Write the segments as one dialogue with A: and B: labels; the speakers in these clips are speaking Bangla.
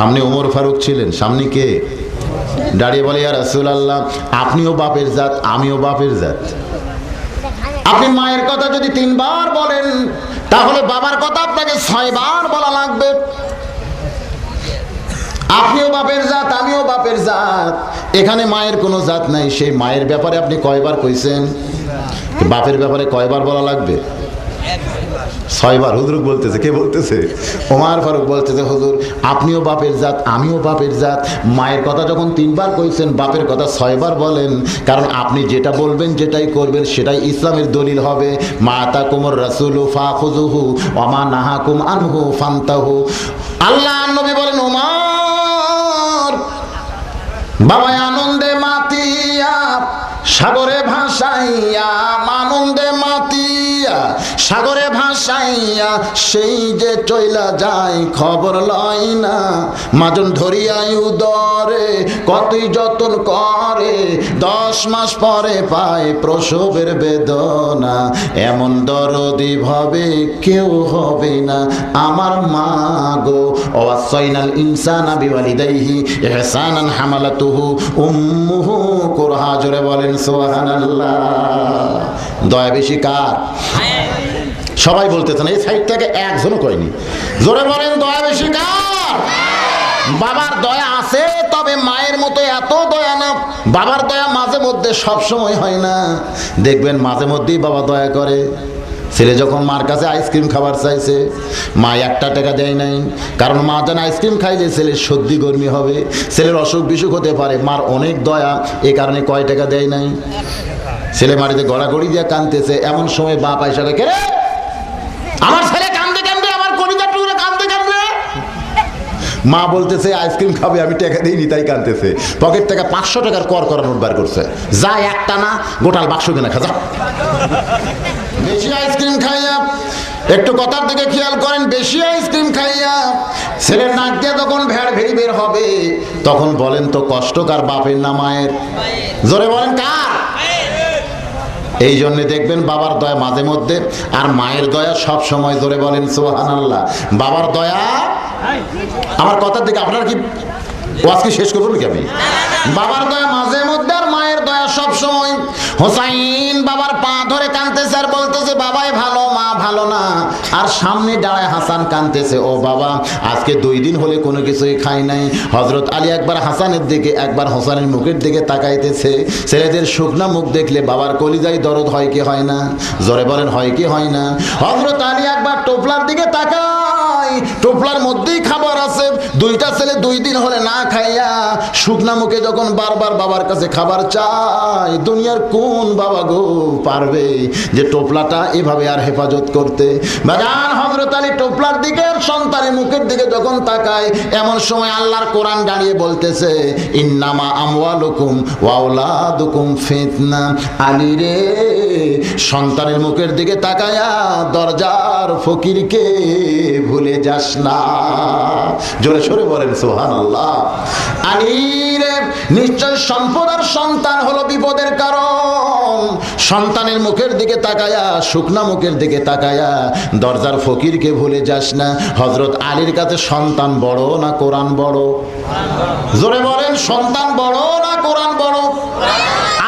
A: সামনে ওমর ফারুক ছিলেন, সামনে কে দাঁড়িয়ে বলে, ইয়া রাসূলুল্লাহ, আপনিও বাপের জাত, আমিও বাপের জাত। আপনি মায়ের কথা যদি 3 বার বলেন, তাহলে বাবার কথা আপনাকে 6 বার বলা লাগবে। আপনিও বাপের জাত, আমিও বাপের জাত, এখানে মায়ের কোনো জাত নাই। সেই মায়ের ব্যাপারে আপনি কয়বার কইছেন? বাপের ব্যাপারে কয়বার বলা লাগবে? 6 বার। হুজুর বলতেছে, কে বলতেছে? ওমর ফারুক বলতেছে, হুজুর আপনিও বাপের জাত, আমিও বাপের জাত। মায়ের কথা যখন 3 বার কইছেন, বাপের কথা 6 বার বলেন, কারণ আপনি যেটা বলবেন, যেটাই করবেন, সেটাই ইসলামের দলিল হবে। মা আতাকুমুর রাসূলু ফাখুযুহু ওয়া মা নাহাকুম আনহু ফান্তাহু। আল্লাহ নবী বলেন, ওমর বাবা আনন্দে মাতিয়া সাগরে ভাসাইয়া, আনন্দে মাতিয়া সাগরে ভাসাইয়া, সেই যে চইলা যায় খবর লয় না। মাজন ধরিয়াই উদরে কতই যতন করে, 10 মাস পরে পায় প্রসবের বেদনা। এমন দরদি ভাবে কেউ হবে না আমার মা গো। ওয়াসাইনাল ইনসানা বিওয়ালিদাইহি ইহসানান হামালাতুহু উম্মুহু কুরহা। জোরে বলেন সুবহানাল্লাহ। দয়া বেশি কার? সবাই বলতেছেন, এই সাইড থেকে একজনও কয়নি। জোরে বলেন দয়া বেশি কার? বাবার দয়া আছে, তবে মায়ের মতো এত দয়া না। বাবার দয়া মাঝে মধ্যে, সব সময় হয় না। দেখবেন মাঝে মধ্যেই বাবা দয়া করে। ছেলে যখন মার কাছে আইসক্রিম খাবার চাইছে, মা 1 টাকা দেয় নাই, কারণ মা জানে আইসক্রিম খাইলে ছেলের সর্দি গরমি হবে, ছেলের অসুখ বিসুখ হতে পারে। মার অনেক দয়া, এই কারণে কয় টাকা দেয় নাই। ছেলে মাটিতে গড়াগড়ি দিয়ে কাঁদতেছে, এমন সময় বাপ আইসা কে রে, আমার ছেলে কান্দে কান্দে, আমার কলিজা টুকরে কান্দে কান্দে। মা বলতেছে আইসক্রিম খাবে, আমি টাকা দিইনি তাই কাঁদতেছে। পকেট থেকে 500 টাকার কর করা নোট বার করছে, যা একটা না গোটাল বাক্স কিনে খা যা। বেশি আইসক্রিম খাইয়া, একটু কথার দিকে খেয়াল করেন, বেশি আইসক্রিম খাইয়া ছেলের নাক দিয়ে তখন ভেড় ভেড়ি বের হবে, তখন বলেন তো কষ্ট কার, বাপের না মায়ের? জোরে বলেন কার? এই জন্য দেখবেন বাবার দয়া মাঝে মধ্যে, আর মায়ের দয়া সব সময়। জোরে বলেন সুবহানাল্লাহ। বাবার দয়া, আমার কথার দিকে আপনারা কি ওয়াজ কি শেষ করবো নাকি আমি? বাবার দয়া মাঝে মধ্যে, আর মায়ের দয়া সব সময়। হোসাইন বাবার পা ধরে কাঁদতেছে আর বলতেছে, বাবাই ভালো, মা ভালো না। আর সামনে দাঁড়ায় হাসান কাঁদতেছে, ও বাবা আজকে 2 দিন হলে কোনো কিছুই খাই নাই। হযরত আলী একবার হাসানের দিকে, একবার হোসেনের মুখের দিকে তাকাইতেছে। ছেলেদের শুকনা মুখ দেখলে বাবার কলিজায় দরদ হয় কি হয় না? জোরে বলেন হয় কি হয় না? হযরত আলী একবার টোপলার দিকে তাকায়, টোপলার মধ্যেই খাবার আছে। 2টা ছেলে 2 দিন হলে না খাইয়া শুকনা মুখে যখন বারবার বাবার কাছে খাবার চায়, দুনিয়ার কোন বাবা গো পারবে যে টোপলাটা এভাবে আর হেফাজত করতে? বাজান হযরত আলী টোপলার দিকে, সন্তানের মুখের দিকে যখন তাকায়, এমন সময় আল্লাহর কোরআন দাঁড়িয়ে বলতেছে, ইন্নামা আমওয়ালুকুম ওয়া আওলাদুকুম ফিতনা। আলী রে, সন্তানের মুখের দিকে তাকায়া দরজার ফকিরকে ভুলে যাস না। জোরে সোরে বলেন সুবহানাল্লাহ। আলী রে, নিশ্চয় সম্পদ আর সন্তান হলো বিপদের কারণ। সন্তানের মুখের দিকে তাকায়া, শুকনা মুখের দিকে তাকায়া দরজার ফকিরকে ভুলে যাস না। হযরত আলীর কাছে সন্তান বড় না কোরআন বড়? জোরে বলেন, সন্তান বড় না কোরআন বড়?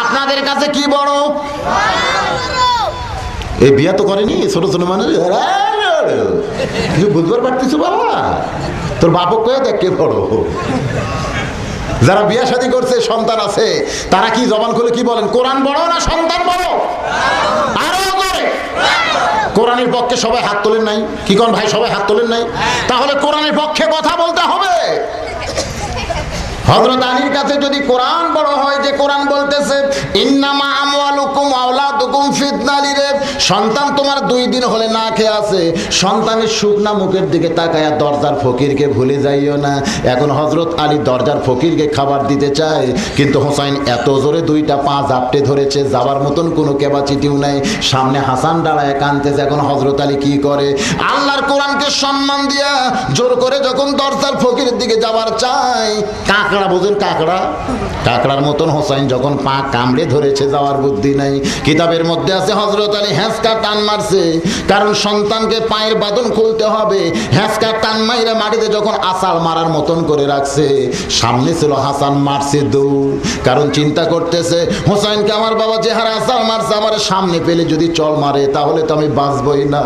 A: আপনাদের কাছে কি বড়? এই বিয়া তো করেনি ছোট ছোট মানুষ, কিছু বুঝবার পারতেছো বাবা? তোর বাপক কয়ে দেখ কে বড়। যারা বিয়া শাদী করছে, সন্তান আছে, তারা কি জবান খুলে কি বলেন, কোরআন বড় না সন্তান বড়? আরো করে কোরআনের পক্ষে সবাই হাত তোলেন নাই? কি কোন ভাই, সবাই হাত তোলেন নাই? তাহলে কোরআনের পক্ষে কথা বলতে হবে। হযরত আলীর কাছে যদি কোরআন বড় হয়, যে কোরআন বলতেছে ইন্নামা আমওয়ালুকুম ওয়া আওলাদুকুম ফিতনা, রে সন্তান তোমার 2 দিন হলে না খেয়ে আছে, সন্তানের শুকনা মুখের দিকে তাকায়া দরজার ফকিরকে ভুলে যাইও না। এখন হযরত আলী দরজার ফকিরকে খাবার দিতে চায়, কিন্তু হোসাইন এত জোরে 2টা পা জাপটে ধরেছে, যাবার মতন কোনো ক্যাপাসিটিও নাই। সামনে হাসান দাঁড়ায় কাঁদতেছে। এখন হযরত আলী কি করে, আল্লাহর কোরআনকে সম্মান দিয়া জোর করে যখন দরজার ফকিরের দিকে যাবার চায়, কাকে কাঁকড়া বোঝেন, কাঁকড়া, কাঁকড়ার মতন হোসাইন যখন পা কামড়ে ধরেছে, যাওয়ার বুদ্ধি নাই। কিতাবের মধ্যে আছে হযরত আলী হ্যাঁচকা টান মারছে, কারণ সন্তানকে পায়ের বাঁধন খুলতে হবে। হ্যাঁচকা টান মাইরা মাটিতে যখন আসাল মারার মতন করে রাখছে, সামনে ছিল হাসান, মারছে দৌড়, কারণ চিন্তা করতেছে হোসাইনকে আমার বাবা যে হারে আসাল মারছে, আমার সামনে পেলে যদি চল মারে তাহলে তো আমি বাঁচবই না।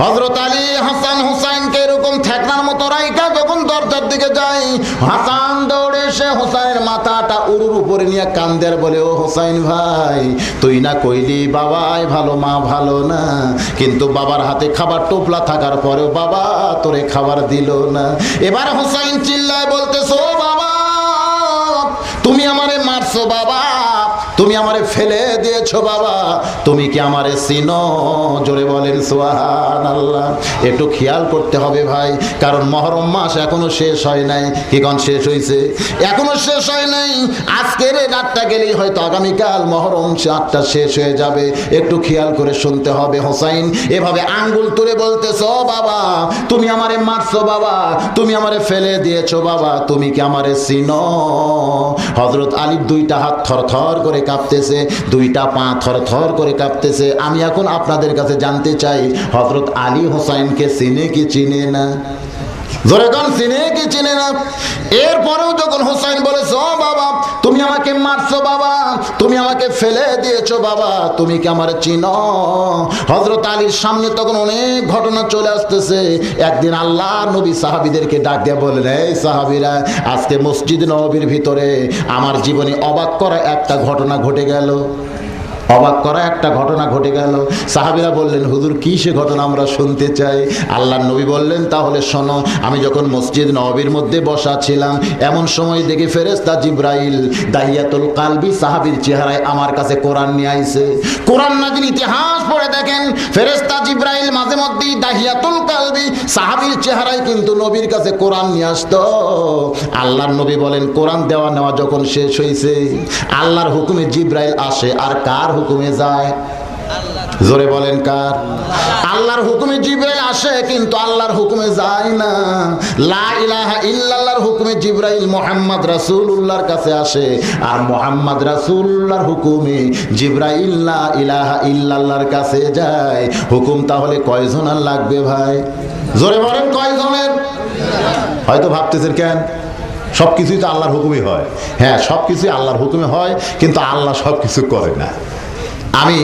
A: হযরত আলী হাসান হোসাইনকে এরকম ঠেকনার মতো রাইকা যখন দরজার দিকে যায়, হাসান দৌড়ে এসে হোসাইনের মাথাটা উরুর উপরে নিয়ে কান্দে আর বলে, ও হোসাইন ভাই, তুই না কইলি বাবাই ভালো মা ভালো না, কিন্তু বাবার হাতে খাবার টোপলা থাকার পরেও বাবা তোরে খাবার দিল না। এবার হোসাইন চিল্লায় বলতেছো, বাবা তুমি আমারে মারছো, বাবা তুমি আমারে ফেলে দিয়েছো, বাবা তুমি কি আমারে চিনো? জোরে বলেন সুবহানাল্লাহ। একটু খেয়াল করতে হবে ভাই, কারণ মহরম মাস এখনো শেষ হয় নাই। কি কোন শেষ হয়েছে? এখনো শেষ হয় নাই। আজকের এই রাতটা গেলেই হয়তো আগামীকাল মহরম রাতটা শেষ হয়ে যাবে। একটু খেয়াল করে শুনতে হবে। হোসাইন এভাবে আঙ্গুল তুলে বলতেছো, বাবা তুমি আমারে মারছো, বাবা তুমি আমারে ফেলে দিয়েছো, বাবা তুমি কি আমারে চিনো? হযরত আলীর দুইটা হাত থরথর করে কাঁপতেছে, দুইটা পা থরথর করে কাঁপতেছে। আমি এখন আপনাদের কাছে জানতে চাই, হযরত আলী হোসাইনকে চিনে কি চিনে না? জোরে কোন, চিনে কি চিনে না? এরপরেও যখন হোসাইন বলেছে, ও বাবা তুমি আমাকে মারছো, বাবা তুমি আমাকে ফেলে দিয়েছো, বাবা তুমি কি আমার চিনো? হযরত আলীর সামনে তখন অনেক ঘটনা চলে আসতেছে। একদিন আল্লাহ নবী সাহাবীদেরকে ডাক দিয়ে বললেন, এই সাহাবীরা, আজকে মসজিদ নববীর ভিতরে আমার জীবনে অবাক করা একটা ঘটনা ঘটে গেল। অবাক করা একটা ঘটনা ঘটে গেল। সাহাবীরা বললেন, হুজুর কি সে ঘটনা, আমরা শুনতে চাই। আল্লাহর নবী বললেন, তাহলে শোনো। আমি যখন মসজিদ নববীর মধ্যে বসা ছিলাম, এমন সময় দেখি ফেরেশতা জিবরাইল দাহিয়াতুল কালবি সাহাবীর চেহারায় আমার কাছে কোরআন নিয়ে আইছে। কোরআন নাযিল ইতিহাস পড়ে দেখেন, ফেরেশতা জিবরাইল মাঝে মধ্যেই দাহিয়াতুল কালবি সাহাবীর চেহারায় কিন্তু নবীর কাছে কোরআন নিয়ে আসতো। আল্লাহর নবী বলেন, কোরআন দেওয়া নেওয়া যখন শেষ হয়েছে, আল্লাহর হুকুমে জিবরাইল আসে, আর কার হুকুমে যায়? জোরে বলেন কার? আল্লাহর হুকুমে জিবরাইল আসে, কিন্তু আল্লাহর হুকুমে যায় না। লা ইলাহা ইল্লাল্লাহর হুকুমে জিবরাইল মুহাম্মদ রাসূলুল্লাহর কাছে আসে, আর মুহাম্মদ রাসূলুল্লাহর হুকুমে জিবরাইল লা ইলাহা ইল্লাল্লাহর কাছে যায়। হুকুম তাহলে কয়জনের লাগবে ভাই? জোরে বলেন কয়জনের? হয়তো ভাবতেছেন কেন, সবকিছুই তো আল্লাহর হুকুমে হয়। হ্যাঁ, সবকিছুই আল্লাহর হুকুমে হয়, কিন্তু আল্লাহ সবকিছু করে না। আমি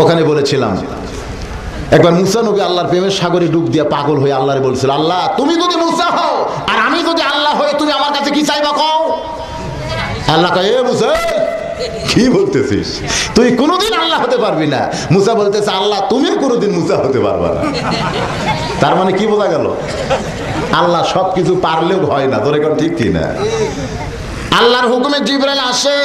A: ওখানে বলেছিলাম, একবার মুসা নবী আল্লাহর প্রেমের সাগরে ডুব দিয়ে পাগল হয়ে আল্লাহরে বলছিল, আল্লাহ তুমি যদি মুসা হও আর আমি যদি আল্লাহ হই, তুমি আমার কাছে কি চাইবা কও? আল্লাহ কয়, এ মুসা কি বলতেছিস, তুই কোনোদিন আল্লাহ হতে পারবি না। মুসা বলতেছে, আল্লাহ তুমি কোনোদিন মুসা হতে পারবা না। তার মানে কি বোঝা গেল? আল্লাহ সবকিছু পারলেও হয় না। ধরে কোন ঠিক কি না? আল্লাহর হুকুমে জিবরাইল আসে,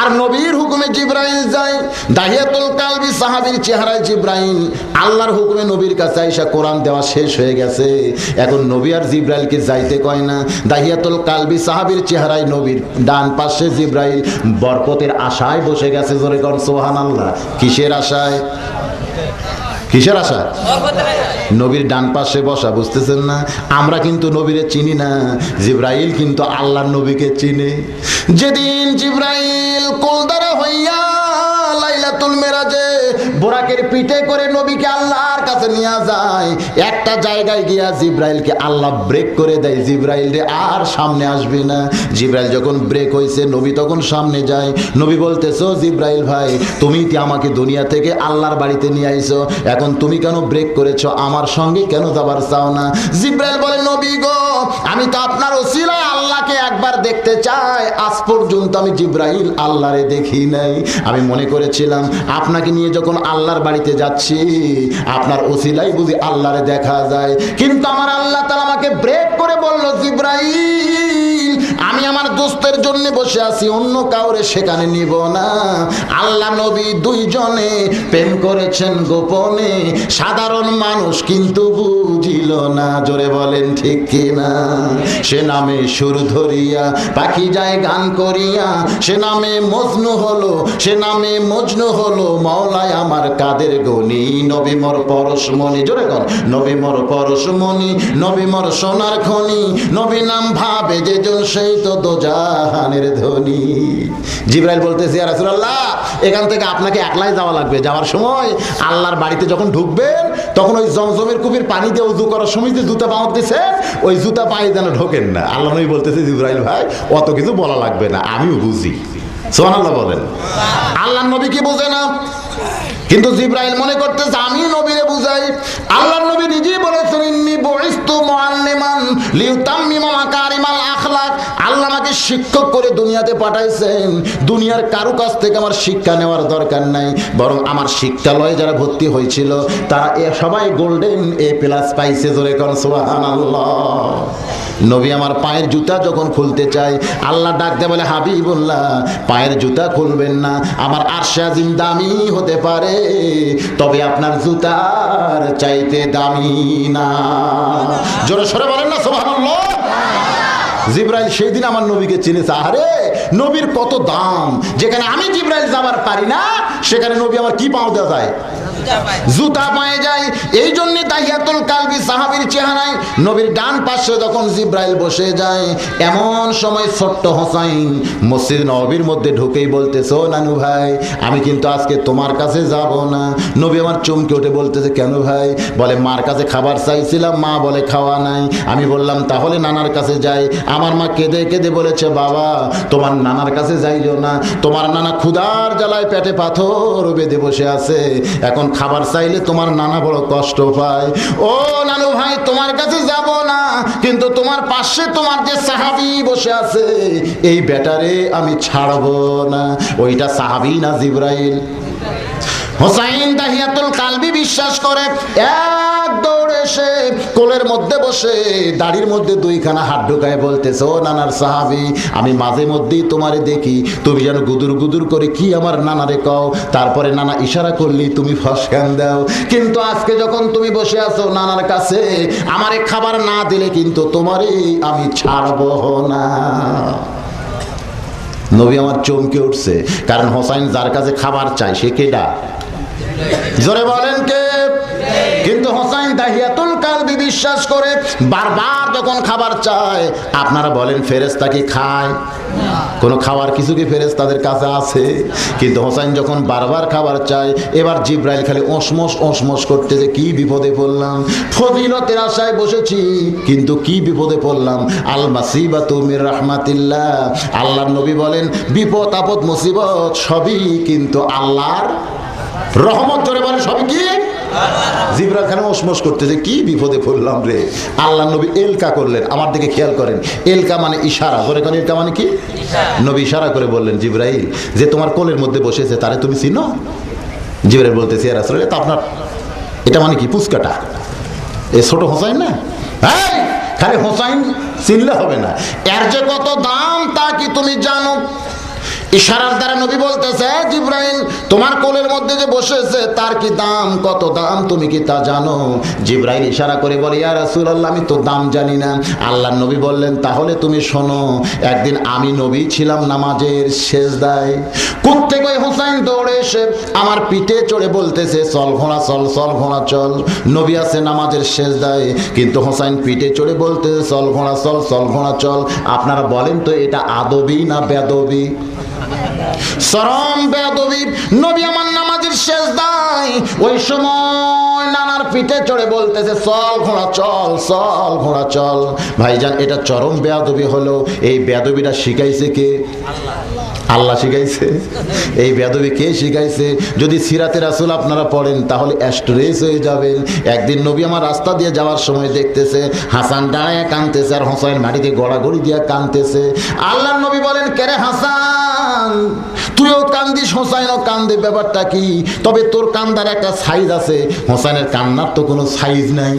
A: আর নবীর হুকুমে জিবরাইল যায়। দাহিয়াতুল কালবি সাহাবীর চেহারায় জিবরাইল, আল্লাহর হুকুমে নবীর কাছে আইসা কোরআন দেওয়া শেষ হয়ে গেছে। এখন নবী আর জিবরাইলকে যাইতে কয় না। দাহিয়াতুল কালবি সাহাবীর চেহারায় নবীর ডান পাশে জিবরাইল বরকতের আশায় বসে গেছে। জোরে কর সুবহানাল্লাহ। কিসের আশায়? কিসের আশা? নবীর ডান পাশে বসা, বুঝতেছেন না? আমরা কিন্তু নবীরে চিনি না, জিবরাইল কিন্তু আল্লাহর নবীকে চিনে। যেদিন জিবরাইল কোলদারা হইয়া লাইলাতুল মেরাজে বোরাকের পিঠে করে নবীকে আল্লাহর কাছে নিয়ে যায়, একটা জায়গায় গিয়া জিবরাইলকে আল্লাহ ব্রেক করে দেয়, জিবরাইল রে আর সামনে আসবি না। জিবরাইল যখন ব্রেক হয়েছে, নবী তখন সামনে যায়। নবী বলতেছো, জিবরাইল ভাই তুমি কি আমাকে দুনিয়া থেকে আল্লাহর বাড়িতে নিয়ে আইছো, এখন তুমি কেন ব্রেক করেছো, আমার সঙ্গে কেন যাবার চাও না? জিবরাইল বলে, নবী গো আমি তো আপনার ওসিলায় আল্লাহকে একবার দেখতে চাই। আজ পর্যন্ত আমি জিবরাইল আল্লাহরে দেখি নাই। আমি মনে করেছিলাম আপনাকে নিয়ে যখন আল্লাহর বাড়িতে যাচ্ছি, আপনার ওসিলাই বুঝি আল্লাহরে দেখা যায়। কিন্তু আমার আল্লাহ তাআলা আমাকে ব্রেক করে বলল, জিবরাইল আমি আমার দোস্তের জন্য বসে আছি, অন্য কাউরে সেখানে নিব না। আল্লাহ নবী দুইজনে প্রেম করেছেন গোপনে, সাধারণ মানুষ কিন্তু বুঝিল ছিল না, জোরে বলেন ঠিক কিনা? সে নামে সুর ধরিয়া পাখি যায় গান করিয়া, সে নামে মজনু হলো, সে নামে মজনু হলো মাওলায় আমার কাদের গনি। নবী মোর পরশমণি, জোরে কর, নবী মোর পরশমণি, নবী মোর সোনার খনি, নবী নাম ভাবে যে জন সেই তো দোজাহানের ধনী। জিবরাইল বলতেছে ইয়া রাসূলুল্লাহ, এখান থেকে আপনাকে একলাই যাওয়া লাগবে। যাওয়ার সময় আল্লাহর বাড়িতে যখন ঢুকবেন তখন ওই জমজমের কূপের পানি দিয়ে উযু করার সময় যে জুতা পাওয়া দিছে ওই জুতা পায়ে যেন ঢোকেন না। আল্লাহ নবী বলতেছে জিবরাইল ভাই অত কিছু বলা লাগবে না, আমিও বুঝি। সুবহানাল্লাহ বলেন। আল্লাহর নবী কি বোঝে না? কিন্তু জিবরাইল মনে করতেছে আমি নবীরে বুঝাই। আল্লাহর নবী নিজেই বলেছেন ইন্নী বুইস্তু মুআল্লিমান লিউতাম্মিমা মাকারিমাল আখলাক। আল্লাহ আমাকে শিক্ষক করে দুনিয়াতে পাঠাইছেন। দুনিয়ার কারো কাছ থেকে আমার শিক্ষা নেওয়ার দরকার নাই, বরং আমার শিক্ষালয়ে যারা ভর্তি হয়েছিল তারা সবাই গোল্ডেন A+ পাইছে। জোরে কোন সুবহানাল্লাহ। নবী আমার পায়ের জুতা যখন খুলতে চাই আল্লাহ ডাক দেয় বলে হাবিবুল্লাহ পায়ের জুতা খুলবেন না, আমার আরশে আজিম দামি হতে পারে তবে আপনার জুতার চাইতে দামি না। জোরে সরে বলেন না সুবহানাল্লাহ। জিবরাইল সেই দিন আমার নবীকে চিনেছে। আরে নবীর কত দাম, যেখানে আমি জিবরাইল যাবার পারি না সেখানে নবী আমার কি পাওয়া দেওয়া যায়? জুতা পায়ে যায়। এই জন্য দাহিয়াতুল কালবি সাহাবীর চেহারায় নবীর ডান পাশে যখন জিবরাইল বসে যায় এমন সময় ছোট্ট হোসাইন মসজিদ নববীর মধ্যে ঢুকেই বলতেছে ও নানু ভাই আমি কিন্তু আজকে তোমার কাছে যাব না। নবী আমার চমকে উঠে বলতেছে কেন ভাই? বলে মার কাছে খাবার চাইছিলাম, মা বলে খাওয়া নাই। আমি বললাম তাহলে নানার কাছে যাই। আমার মা কেঁদে কেঁদে বলেছে বাবা তোমার নানার কাছে যাইও না, তোমার নানা ক্ষুধার জ্বালায় পেটে পাথর বেঁধে বসে আছে, এখন খাবার চাইলে তোমার নানা বড় কষ্ট পায়। ও নানু ভাই তোমার কাছে যাব না, কিন্তু তোমার পাশে তোমার যে সাহাবী বসে আছে এই বেটারে আমি ছাড়বো না। ওইটা সাহাবী না জিবরাইল? হোসাইন দাহিয়াতুল কালবি বিশ্বাস করে এক দৌড়ে এসে কোলের মধ্যে বসে দাড়ির মধ্যে দুইখানা হাত ঢুকায় বলতেছে ও নানার সাহাবী আমি মাঝে মধ্যেই তোমারে দেখি তুমি যেন গুদুর গুদুর করে কি আমার নানারে কও, তারপরে নানা ইশারা করলি তুমি ফসকান দাও, কিন্তু আজকে যখন তুমি বসে আছো নানার কাছে আমারে খাবার না দিলে কিন্তু তোমারে আমি ছাড়বো না। নবী আমার চমকে উঠছে, কারণ হোসাইন যার কাছে খাবার চায় সে কেডা? জোরে বলেন কে? কিন্তু হোসাইন দাহিয়াতুল কালবি বিশ্বাস করে বারবার যখন খাবার চায়। আপনারা বলেন ফেরেশতা কি খায়? কোনো খাওয়ার কিছু কি ফেরেশতাদের কাছে আছে? কিন্তু হোসাইন যখন বারবার খাবার চায় এবার জিবরাইল খালি ওসমস ওসমস করতে যে কি বিপদে পড়লাম, ফজিলতের আশায় বসেছি কিন্তু কি বিপদে পড়লাম। আল মাসিবাতু মির রাহমাতিল্লাহ। আল্লাহর নবী বলেন বিপদ আপদ মুসিবত সবই কিন্তু আল্লাহর রহমত। জোরে বলেন সবই কি? জিবরাইল খানে ওসমস করতেছে কি বিপদে পড়লাম রে। আল্লাহ নবী এলকা করলেন, আমার দিকে খেয়াল করেন, এলকা মানে ইশারা। জোরে কোন এলকা মানে কি? নবী ইশারা করে বললেন জিবরাইল যে তোমার কোলের মধ্যে বসেছে তারে তুমি চিনো? জিবরাইল বলতেছে ইয়া রাসূলুল্লাহ তা আপনার এটা মানে কি পুচকাটা এই ছোট হোসাইন না? এই খালি হোসাইন চিনলে হবে না, এর যে কত দাম তা কি তুমি জানো? ইশারার দ্বারা নবী বলতেছে জিবরাইল তোমার কোলের মধ্যে যে বসেছে তার কি দাম, কত দাম তুমি কি তা জানো? জিবরাইল ইশারা করে বলে ইয়া রাসূলুল্লাহ আমি তো দাম জানি না। আল্লাহর নবী বললেন তাহলে তুমি শোনো, একদিন আমি নবী ছিলাম নামাজের সেজদায়, কোত্থেকে ওই হোসাইন দৌড়ে এসে আমার পিঠে চড়ে বলতেছে চল ঘোড়া চল, চল ঘোড়া চল। নবী আছে নামাজের সেজদায় কিন্তু হোসাইন পিঠে চড়ে বলতেছে চল ঘোড়া চল, চল ঘোড়া চল। আপনারা বলেন তো এটা আদবি না বেদবি? চরম বেয়াদবি। নবী আমার নামাজের সেজদায় ওই সময় নানার পিঠে চড়ে বলতেছে চল ঘোড়া চল, চল ঘোড়া চল। ভাইজান এটা চরম বেয়াদবি হলো। এই বেয়াদবিটা শিখাইছে কে? আল্লাহ শিখাইছে। এই বেয়াদবি কে শিখাইছে? যদি সিরাতে রাসূল আপনারা পড়েন তাহলে অ্যাস্ট্রেস হয়ে যাবেন। একদিন নবী আমার রাস্তা দিয়ে যাওয়ার সময় দেখতেছে হাসান দাঁড়ায় কাঁদতেছে আর হোসাইন মাটিতে গড়াগড়ি দিয়ে কাঁদতেছে। আল্লাহর নবী বলেন কেরে হাসান তুইও কান্দিস, হোসাইনও কান্দে, ব্যাপারটা কি? তবে তোর কান্দার একটা সাইজ আছে, হোসাইনের কান্নার তো কোনো সাইজ নাই।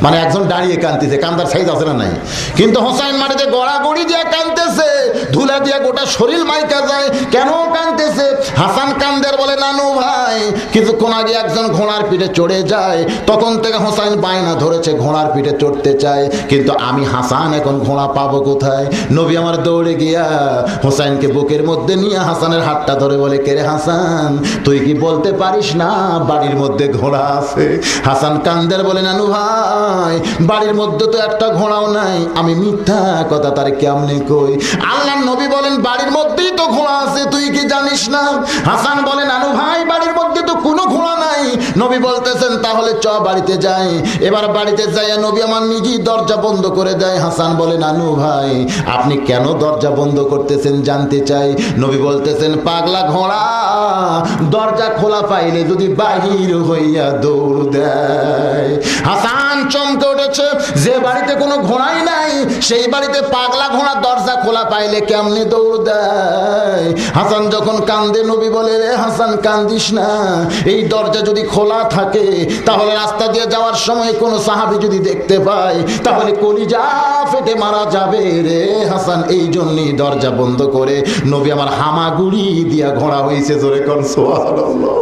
A: মানে একজন দাঁড়িয়ে কাঁদতেছে, কান্দার সাইজ আছে না নাই, কিন্তু হোসাইন মাটিতে গড়াগড়ি দিয়ে কাঁদতেছে, ধুলা দিয়ে গোটা শরীর মাইকা যায়। কেন কাঁদতেছে? হাসান কান্দের বলে, নানু ভাই কিছুক্ষণ আগে একজন ঘোড়ার পিঠে চড়ে যায়, তখন থেকে হোসাইন বায়না ধরেছে ঘোড়ার পিঠে চড়তে চায়, কিন্তু আমি হাসান এখন ঘোড়া পাবো কোথায়? নবী আমার দৌড়ে গিয়া হোসাইনকে বুকের মধ্যে নিয়ে হাসানের হাতটা ধরে বলে, কে রে হাসান, তুই কি বলতে পারিস না বাড়ির মধ্যে ঘোড়া আছে? হাসান কান্দের বলে, নানু ভাই বাড়ির মধ্যে তো একটা ঘোড়াও নাই, আমি মিথ্যা কথা তার কেমনে কই? আল্লাহর নবী বলেন, বাড়ির মধ্যেই তো ঘোড়া আছে, তুই কি জানিস না? হাসান বলে, নানু ভাই বাড়ির মধ্যে তো কোনো ঘোড়া নাই। নবী বলতেছেন, তাহলে চ বাড়িতে যাই। এবার বাড়িতে যাইয়া নবী আমার নিজেই দরজা বন্ধ করে দেয়। হাসান বলে, নানু ভাই আপনি কেন দরজা বন্ধ করতেছেন জানতে চাই। নবী বলতেছেন, পাগলা ঘোড়া দরজা খোলা পাইলে যদি বাহির হইয়া দৌড় দেয়। হাসান চমকে উঠেছে, যে বাড়িতে কোনো ঘোড়াই নাই সেই বাড়িতে পাগলা ঘোড়া দরজা খোলা পাইলে কেমনে দৌড় দেয়? হাসান যখন কান্দে, নবী বলে, রে হাসান কান্দিস না, এই দরজা যদি খোলা থাকে তাহলে রাস্তা দিয়ে যাওয়ার সময় কোনো সাহাবী যদি দেখতে পায় তাহলে কলিজা ফেটে মারা যাবে রে হাসান, এই জন্যই দরজা বন্ধ করে নবী আমার হামাগুড়ি দিয়া ঘোড়া হয়েছে। জোরে কোন সুবহানাল্লাহ।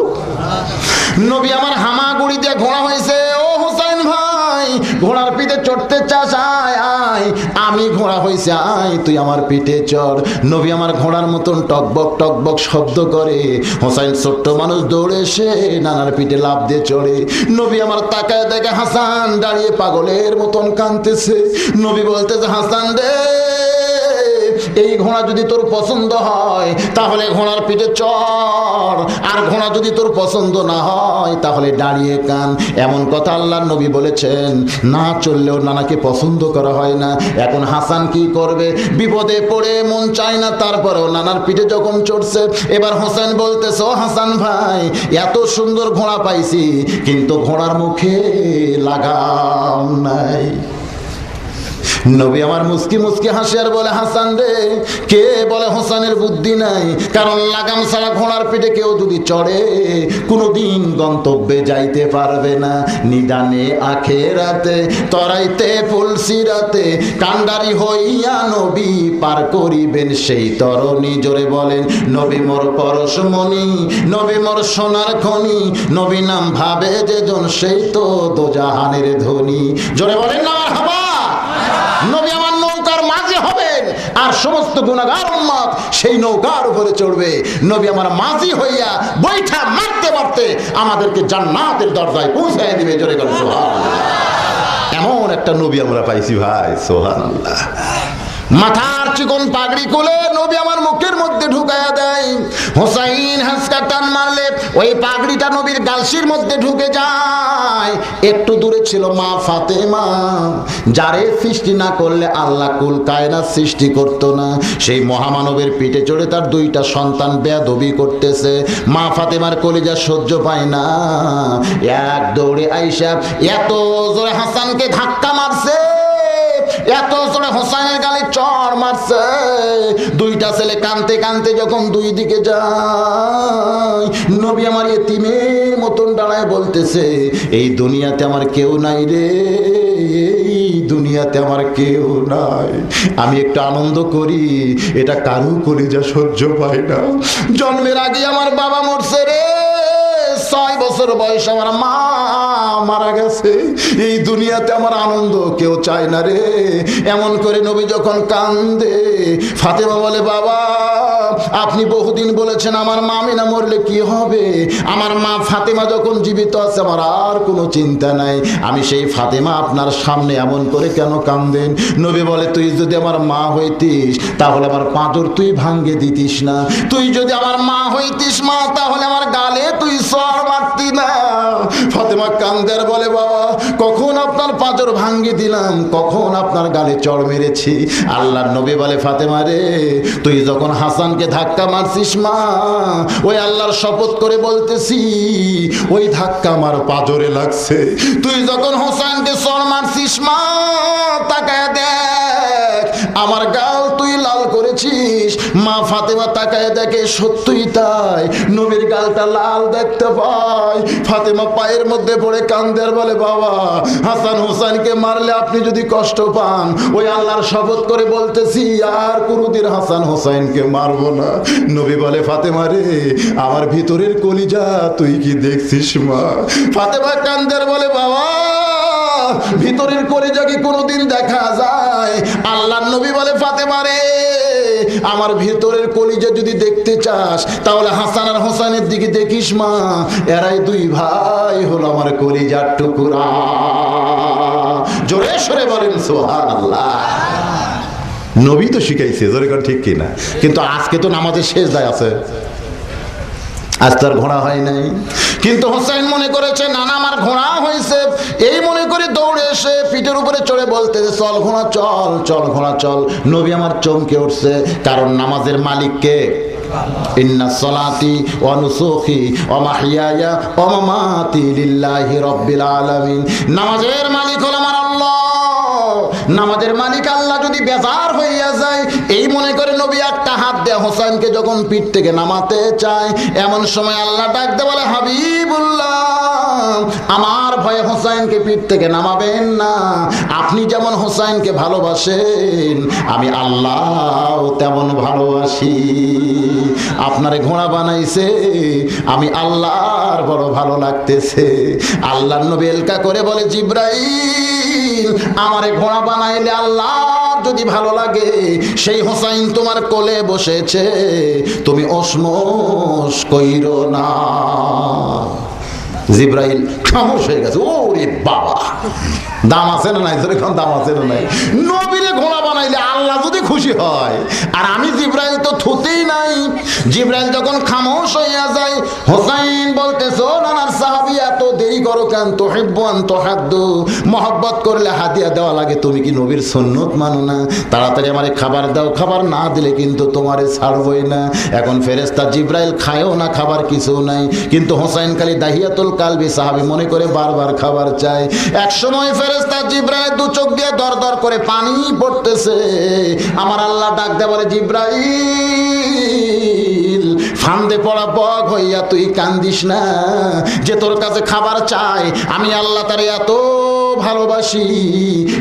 A: নবী আমার হামাগুড়ি দিয়া ঘোড়া হয়েছে। ও হোসেন ভাই ঘোড়ার পিঠে চড়তে চাস? আয় আয়, আমি ঘোড়া হয়েছে, আয় তুই আমার পিঠে চড়। নবী আমার ঘোড়ার মতন টকবক টকবক শব্দ করে। হোসাইন ছোট্ট মানুষ দৌড়ে এসে নানার পিঠে লাফ দিয়ে চড়ে। নবী আমার তাকায় দেখে হাসান দাঁড়িয়ে পাগলের মতন কাঁদতেছে। নবী বলতেছে, হাসান রে এই ঘোড়া যদি তোর পছন্দ হয় তাহলে ঘোড়ার পিঠে চড়, আর ঘোড়া যদি তোর পছন্দ না হয় তাহলে দাঁড়িয়ে কান। এমন কথা আল্লাহর নবী বলেছেন। না চললেও নানাকে পছন্দ করা হয় না। এখন হাসান কি করবে? বিপদে পড়ে মন চায় না, তারপরেও নানার পিঠে যখন চড়ছে। এবার হোসেন বলতেছে, ও হাসান ভাই এত সুন্দর ঘোড়া পাইছি কিন্তু ঘোড়ার মুখে লাগাম নাই। নবী আমার মুস্কি মুস্কি হাসি আর বলে, হাসান রে কে বলে হোসেনের বুদ্ধি নাই? কারণ লাগাম ছাড়া ঘোড়ার পিঠে কেউ যদি চড়ে কোনোদিন গন্তব্যে যাইতে পারবে না। নিদানে আখেরাতে তরাইতে ফুলসিরাতে কান্ডারি হইয়া নবী পার করিবেন সেই তরণী। জোরে বলেন, নবী মোর পরশমণি, নবী মোর সোনার খনি, নবী নাম ভাবে যেজন সেই তো দোজাহানের ধনী। জোরে বলেন না মারহাবা। নবী আমার নৌকার মাঝে হবেন আর সমস্ত গুনাহগার উম্মত সেই নৌকার উপরে চড়বে। নবী আমার মাঝি হইয়া বৈঠা মারতে মারতে আমাদেরকে জান্নাতের দরজায় পৌঁছায় দিবে। জোরে বলেন সুবহানাল্লাহ। এমন একটা নবী আমরা পাইছি ভাই, সুবহানাল্লাহ। মাথার চিকন পাগড়ি খুলে নবী আমার মুখের মধ্যে ঢুকায়া দেয়। হোসাইন হাসকা টান মারলে ওই পাগড়িটা নবীর গালসির মধ্যে ঢুকে যায়। একটু দূরে ছিল মা ফাতেমা, যারে সৃষ্টি না করলে আল্লাহ কুল কায়নাত সৃষ্টি করতো না। সেই মহামানবের পিঠে চড়ে তার দুইটা সন্তান বেয়াদবি করতেছে। মা ফাতেমার কলিজা সহ্য পায় না, এক দৌড়ে আইসা এত জোরে হাসানকে ধাক্কা মারছে, এত জোরে হোসাইনের গালে চড় মারছে। দুইটা ছেলে কানতে কানতে যখন দুই দিকে যায়, নবী আমার এতিমের মতন দাঁড়ায় বলতেছে, এই দুনিয়াতে আমার কেউ নাই রে, এই দুনিয়াতে আমার কেউ নাই। আমি একটু আনন্দ করি, এটা কারো কলিজা সহ্য পায় না। জন্মের আগে আমার বাবা মরছে রে, 6 বছর বয়স আমার মা মারা গেছে। এই দুনিয়াতে আমার আনন্দ কেউ চায় না রে। এমন করে নবী যখন কান্দে, ফাতেমা বলে, বাবা আপনি বহুদিন বলেছেন আমার মা আমিনা মরলে কি হবে। আমার মা ফাতেমা যখন জীবিত আছে আমার আর কোনো চিন্তা নাই। আমি সেই ফাতেমা আপনার সামনে এমন করে কেন কান্দেন? নবী বলে, তুই যদি আমার মা হইতিস তাহলে আমার পাঁজর তুই ভাঙ্গে দিতিস না। তুই যদি আমার মা হইতিস মা, তাহলে আমার গালে তুই সর মারতি না। ফাতেমা কান্দের বলে, বাবা কখন আপনার পাঁজর ভাঙ্গে দিলাম, কখন আপনার গালে চড় মেরেছি? আল্লাহর নবী বলে, ফাতেমা রে তুই যখন হাসানকে ধাক্কা মারছিস মা, ওই আল্লাহর শপথ করে বলতেছি ওই ধাক্কা আমার পাঁজরে লাগছে। তুই যখন হোসেনকে চড় মারছিস মা, তাকায় দেখ আমার গাল তুই লাল করেছিস, মা ফাতেমা তাকায় দেখে সত্যই তাই, নবীর গালটা লাল দেখতে পায়। ফাতেমা পায়ের মধ্যে পড়ে কান্দে আর বলে, বাবা হাসান হোসেনকে মারলে আপনি যদি কষ্ট পান, ওই আল্লাহর শপথ করে বলতেছি আর কোনোদিন হাসান হোসেনকে মারবো না। নবী বলে, ফাতেমা রে, আমার ভিতরের কলিজা তুই কি দেখছিস মা? ফাতেমা কান্দে আর বলে, বাবা ভিতরের কলিজা কি কোনোদিন দেখা যায়? আল্লাহর নবী বলে, ফাতেমা রে, আমার ভিতরের কলিজা যদি দেখতে চাস তাহলে হাসান আর হোসেনের দিকে দেখিস মা, এরাই দুই ভাই হলো আমার কলিজার টুকরা। জোরে সরে বলেন সুবহানাল্লাহ। নবী তো শিখাইছে, জোরে কর ঠিক কিনা? কিন্তু আজকে তো নামাজের শেষ দায় আছে, আজ তার ঘোড়া হয় নাই। কিন্তু হোসেন মনে করেছে না না আমার ঘোড়া হয়েছে, এই মনে করে দৌড়ে এসে পিঠের উপরে চড়ে বলতে, চল ঘোড়া চল, চল ঘোড়া চল। নবী আমার চমকে উঠছে, কারণ নামাজের মালিককে ইন্না সলাতি ওয়া নুসুকি ওয়া মাহইয়ায়া ওয়া মামাতি লিল্লাহি রাব্বিল আলামিন। নামাজের মালিক হলো আমার আল্লাহ। নামাজের মালিক আল্লাহ যদি বেজার হইয়া যায়, এই মনে করে নবী একটা হাত দিয়ে হোসেনকে যখন পিঠ থেকে নামাতে চায়, এমন সময় আল্লাহ ডাকতে বলে, হাবিবুল্লাহ আমার ভয়ে হোসেনকে পিঠ থেকে নামাবেন না। আপনি যেমন হোসেনকে ভালোবাসেন, আমি আল্লাহ তেমন ভালোবাসি। আপনারে ঘোড়া বানাইছে, আমি আল্লাহর বড় ভালো লাগতেছে। আল্লাহর নবী এলকা করে বলে, জিব্রাইল আমারে ঘোড়া বানাইলে আল্লাহর যদি ভালো লাগে, সেই হোসেন তোমার কোলে বসেছে, তুমি ওসমস কইরো না। জিব্রাইল খামোশ হয়ে গেছে। ওরে বাবা, দাম আছে না নাই? যেরকম দাম আছে না নাই? নবীরে ঘোড়া বানাইলে আল্লাহ যদি খুশি হয়, আর আমি জিব্রাইল তো থুতেই নাই। জিব্রাইল যখন খামোশ হইয়া যায়, হোসেন বলতেছো নানার সাহাবী এত দেরি করো কেন? তুহিব্বুন তুহাদ্দু, মহব্বত করলে হাদিয়া দেওয়া লাগে, তুমি কি নবীর সুন্নত মানো না? তাড়াতাড়ি আমারে খাবার দাও, খাবার না দিলে কিন্তু তোমারে ছাড়বই না। এখন ফেরেশতা জিব্রাইল খায়ও না, খাবার কিছু নাই, কিন্তু হোসেন খালি দাহিয়াতুল কালবি সাহাবী মনে করে বারবার খাবার চায়। এক সময় ফেরেশতা জিব্রাইল দু চোখ দিয়ে দর দর করে পানি পড়তেছে। আমার আল্লাহ ডাক দেয় বলে, জিব্রাইল ফান্দে পড়া বগ হইয়া তুই কান্দিস না, যে তোর কাছে খাবার চায়, আমি আল্লাহ তারে এত ভালোবাসি,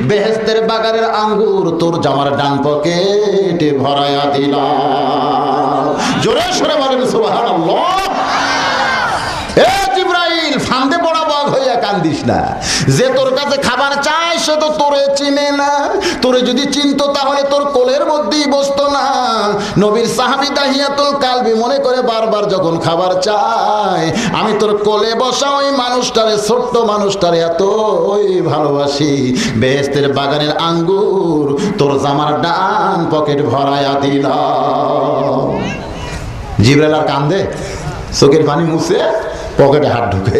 A: বেহেশতের বাগানের আঙ্গুর তোর জামার ডান পকেটে ভরায়া দিলাম। জোরে সরে বলেন সুবহানাল্লাহ। ফান্দে পড়া বগ হইয়া কান্দিস না, যে তোর কাছে খাবার চায় সে তো তোরে চিনে না। তোরে যদি চিনতো তাহলে তোর কোলের মধ্যেই বসতো না। নবীর সাহাবী দাহিয়াতুল কালবি মনে করে বারবার যখন খাবার চায়, আমি তোর কোলে বসা ওই মানুষটারে, ছোট্ট মানুষটারে এতই ভালোবাসি, বেহেশতের বাগানের আঙ্গুর তোর জামার ডান পকেট ভরায়া দিলাম। জিবরাইল আর কান্দে, চোখের পানি মুছে পকেটে হাত ঢুকে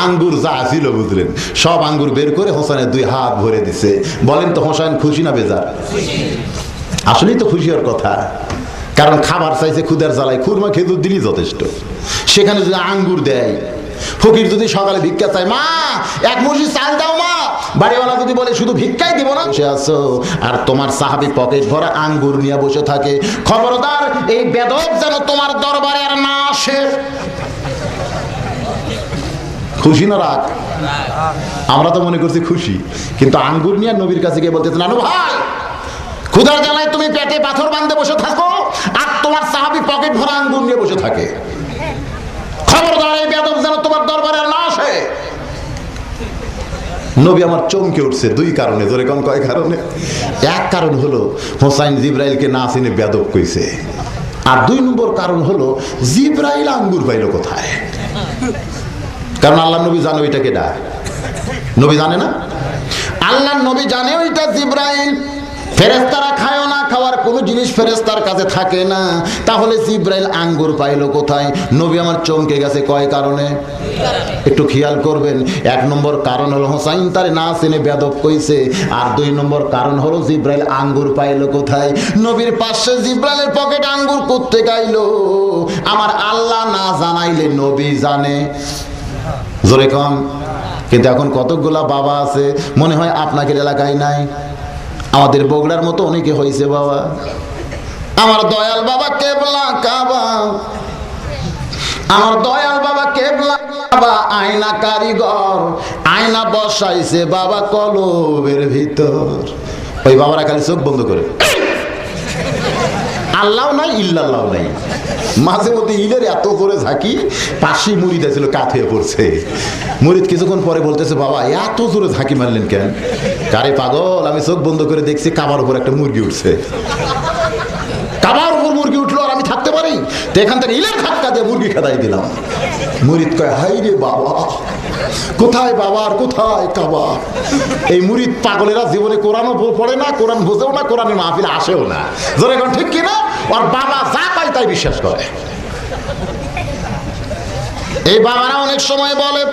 A: আঙ্গুর যা ছিল বুঝলেন, সব আঙ্গুর বের করে হোসেনের দুই হাত ভরে দিছে। বলেন তো হোসেন খুশি না বেজার? আসলেই তো খুশি হওয়ার কথা, কারণ খাবার চাইছে ক্ষুধার জ্বালায়, খুরমা খেজুর দিলেই যথেষ্ট। সেখানে যদি আঙ্গুর দেয়, ফকির যদি সকালে ভিক্ষা চায়, মা এক মুঠি চাল দাও মা, বাড়িওয়ালা যদি বলে শুধু ভিক্ষাই দিব না, বসে আছো, আর তোমার সাহাবী পকেট ভরা আঙ্গুর নিয়ে বসে থাকে, খবরদার এই বেদব যেন তোমার দরবারে আর না আসে। খুশি না রাগ? আমরা তো মনে করছি খুশি, কিন্তু আঙ্গুর নিয়ে নবীর কাছে গিয়ে বলতেছে, নানু ভাই ক্ষুধার জ্বালায় তুমি পেটে পাথর বাঁধতে বসে থাকো, আর তোমার সাহাবী পকেট ভরা আঙ্গুর নিয়ে বসে থাকে, খবরদার এই বেদব যেন তোমার দরবারে আর না আসে। নবী আমার চমকে উঠছে দুই কারণে। জোরে কম কয় কারণে? এক কারণ হলো হোসাইন জিব্রাইলকে না চিনে বেদব কইছে, আর দুই নম্বর কারণ হলো জিব্রাইল আঙ্গুর পাইল কোথায়? কারণ আল্লাহ নবী জানে ওইটা কেডা? নবী জানে না? আল্লাহ নবী জানে ওইটা জিব্রাইল। ফেরেশতারা খায় না, খাওয়ার কোনো জিনিস ফেরেশতার কাছে থাকে না, তাহলে জিব্রাইল আঙ্গুর পাইলো কোথায়? নবী আমার চমকে গেছে কয় কারণে, একটু খেয়াল করবেন। এক নম্বর কারণ হলো হোসাইন তারে না চিনে বেদব কইছে, আর দুই নম্বর কারণ হলো জিব্রাইল আঙ্গুর পাইলো কোথায়? নবীর পাশে জিব্রাইলের পকেটে আঙ্গুর কোত্থেকে আইলো? আমার আল্লাহ না জানাইলে নবী জানে। জোরে কম। কিন্তু এখন কতগুলা বাবা আছে, মনে হয় আপনাদের এলাকায় নাই, আমাদের বগুড়ার মতো অনেকে হয়েছে বাবা। আমার দয়াল বাবা কেবলা কাবা, আমার দয়াল বাবা কেবলা কাবা, আয়না কারিগর, আয়না বসাইছে বাবা কলবের ভিতর। ওই বাবারা খালি চোখ বন্ধ করে, আল্লাহ নাই ইল্লাল্লাহ নাই, মাঝে মধ্যে ইলের এত করে ঝাঁকি, পাশে মুরিদ ছিল কাত হয়ে পড়ছে। মুরিদ কিছুক্ষণ পরে বলতেছে, বাবা এত জোরে ঝাঁকি মারলেন কেন? কারে পাগল, আমি চোখ বন্ধ করে দেখছি কাবার উপর একটা মুরগি উঠছে। কাবার উপর মুরগি উঠলো আর আমি থাকতে পারি? তো এখান থেকে ইলের ধাক্কা দিয়ে মুরগি খেদাই দিলাম। মুরিদ কয়, হাই রে বাবা, কোথায় বাবার কোথায় কাবা? এই মুরিদ পাগলেরা জীবনে কোরআনও পড়ে না, কোরআন বোঝেও না, কোরআনের মাহফিলে আসেও না। জোরে এখন ঠিক কিনা? আর বাবা যা পায় তাই বিশ্বাস করে। এই বাবারা অনেক সময় বলে,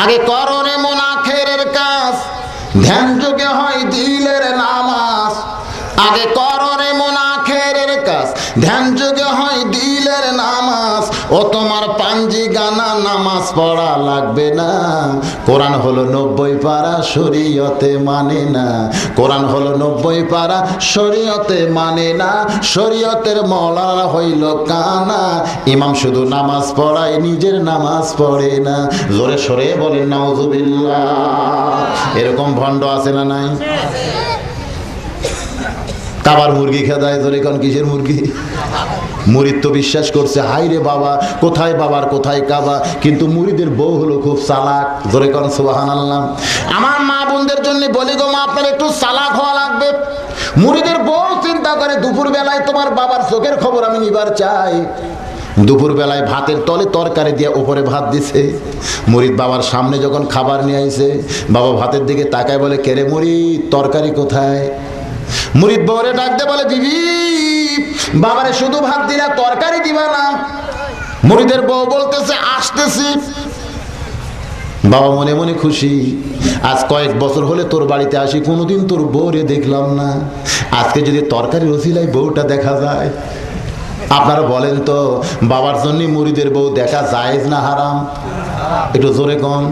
A: আগে করনে মুনাফিকের কাজ, ধ্যান যুগে হয় দিলের নামাজ। আগে করনে মুনাফিকের কাজ, ধ্যান যুগে হয় দিলের নামাজ। ও তোমার পাঞ্জি গানা নামাজ পড়া লাগবে না। কোরআন হলো 90 পারা, শরীয়তে মানে না। কোরআন হলো 90 পারা, শরীয়তে মানে না। শরীয়তের মওলানা হইল কানা, ইমাম শুধু নামাজ পড়ায়, নিজের নামাজ পড়ে না। জোরে সরে বলেন নাউজুবিল্লাহ। এরকম ভণ্ড আছে না নাই? কাবার মুরগি খেদায়, জোরে কোন কিসের মুরগি? মুরিদ তো বিশ্বাস করছে, হাই রে বাবা, কোথায় বাবার কোথায় কাবা। কিন্তু মুরিদের বউ হলো খুব চালাক, জোরে কোন সুবহানাল্লাহ। আমার মা বোনদের জন্য বলি গো মা, আপনার একটু চালাক হওয়া লাগবে। মুরিদের বউ চিন্তা করে, দুপুর বেলায় তোমার বাবার চোখের খবর আমি নিবার চাই। দুপুর বেলায় ভাতের তলে তরকারি দিয়ে উপরে ভাত দিছে। মুরিদ বাবার সামনে যখন খাবার নিয়ে আইছে, বাবা ভাতের দিকে তাকায় বলে, কেরে মুরিদ, তরকারি কোথায়? মুরিদ বউরে ডাক দে বলে, বিবি বাবারে শুধু ভাত দিলা, তরকারি দিবা না? মুরিদের বউ বলতেছে, আসতেছি। বাবা মনে মনে খুশি, আজ কয়েক বছর হলে তোর বাড়িতে আসি, কোনোদিন তোর বউরে দেখলাম না। আজকে যদি তরকারি রসিলাই বউটা দেখা যায়। আপনারা বলেন তো, বাবার জন্য মুরিদের বউ দেখা জায়েজ না হারাম? একটু জোরে কম।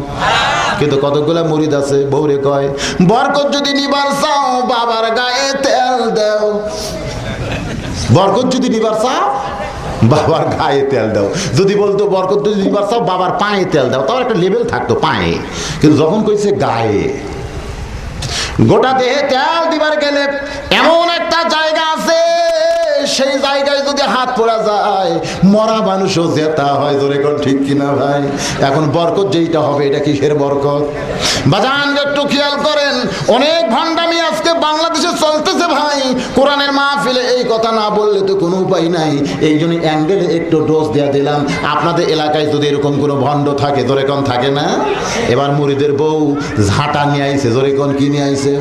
A: কিন্তু কতগুলা মুরিদ আছে বউরে কয়, বরকত যদি নিবার চাও বাবার গায়ে তেল দাও। বরকত যদি নিবার চাও বাবার গায়ে তেল দাও। যদি বলতো বরকত যদি নিবার চাও বাবার পায়ে তেল দাও, তাও একটা লেভেল থাকতো পায়ে। কিন্তু যখন কইছে গায়ে, গোটা দেহে তেল দিবার গেলে এমন একটা জায়গা আছে, সেই জায়গায় যদি হাত পড়া যায় মরা মানুষও জেতা হয়। জোরে কোন ঠিক কিনা ভাই? এখন বরকত যেইটা হবে, এটা কিসের বরকত? বাজান একটু খেয়াল করেন, অনেক ভণ্ডামি আজকে বাংলাদেশে চলতেছে ভাই। কোরআনের মাহফিলে এই কথা না বললে তো কোনো উপায় নাই। এই জন্য অ্যাঙ্গেলে একটু ডোজ দেয়া দিলাম। আপনাদের এলাকায় যদি এরকম কোনো ভণ্ড থাকে, জোরে কোন থাকে না? এবার মুরিদের বউ ঝাঁটা নিয়ে আইছে। জোরে কোন কি নিয়ে আইছে?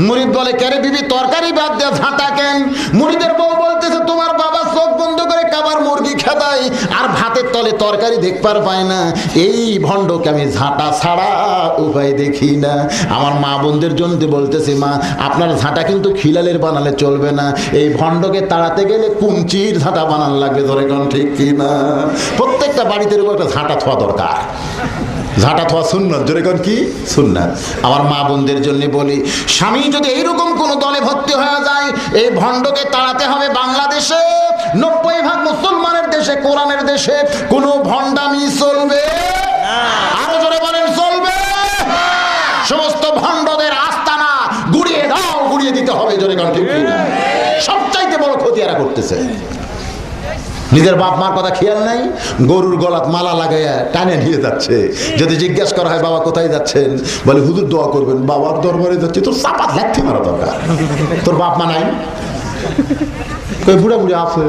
A: মুরিদ বলে, কেরে বিবি তরকারি বাদ দেয়া ঝাঁটা কেন? মুরিদের বউ বলতেছে, তোমার বাবা চোখ বন্ধ করে কাবার মুরগি খেদায় আর ভাতের তলে তরকারি দেখবার পায় না। এই ভণ্ডকে আমি ঝাঁটা ছাড়া উপায় দেখি না। আমার মা বোনদের জন্য বলতেছি, মা আপনার ঝাঁটা কিন্তু খিলালের বানালে চলবে না। এই ভণ্ডকে তাড়াতে গেলে কুঞ্চির ঝাঁটা বানান লাগবে। ধরে কোন ঠিক কিনা? প্রত্যেকটা বাড়িতে এরকম একটা ঝাঁটা থোয়া দরকার। ঝাঁটা থোয়া সুন্নাত। জোরে কোন কি সুন্নাত? আমার মা বোনদের জন্য বলি, স্বামী যদি এইরকম কোন দলে ভর্তি হয়ে যায়, এই ভণ্ডকে তাড়াতে হবে। বাংলাদেশে 90% মুসলমানের দেশে, কোরআনের দেশে কোনো ভণ্ডামি চলবে না। আরো জোরে বলেন, চলবে। সমস্ত ভণ্ডদের আস্তানা গুড়িয়ে দাও, গুড়িয়ে দিতে হবে। জোরে কোন ঠিক কিনা? সবচাইতে বড় ক্ষতি এরা করতেছে। নিজের বাপ মার কথা খেয়াল নাই, গরুর গলাত মালা লাগাইয়া টানে নিয়ে যাচ্ছে। যদি জিজ্ঞাসা করা হয়, বাবা কোথায় যাচ্ছেন? বলে, হুজুর দোয়া করবেন, বাবার দরবারে যাচ্ছি। তোর চাপাত লাগতে মারা দরকার। তোর বাপ মা নাই? কই বুড়া বুড়ি আছে।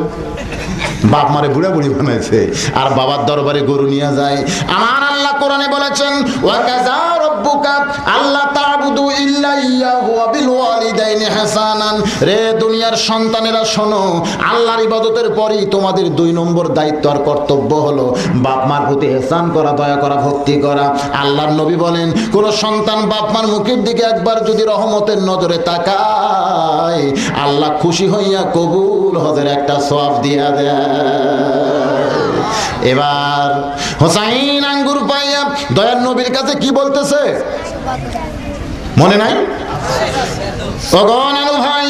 A: বাপ মারে বুড়া বুড়ি বানাইছে, আর বাবার দরবারে গরু নিয়ে যায়। আমার আল্লাহ কোরআনে বলেছেন, ওয়া কাযা রাব্বুকা আল্লা তা'বুদু ইল্লা ইয়াহু ওয়া বিল ওয়ালিদাইনি ইহসানান। রে দুনিয়ার সন্তানেরা শোনো, আল্লাহর ইবাদতের পরেই তোমাদের 2 নম্বর দায়িত্ব আর কর্তব্য হলো বাপ মার প্রতি ইহসান করা, দয়া করা, ভক্তি করা। আল্লাহর নবী বলেন, কোন সন্তান বাপ মার মুখের দিকে একবার যদি রহমতের নজরে তাকায়, আল্লাহ খুশি হইয়া কবুল হজের একটা সওয়াব দিয়া দেয়। এবার হোসাইন আঙ্গুর পাইয়া দয়ার নবীর কাছে কি বলতেছে? মনে নাই? নানু ভাই,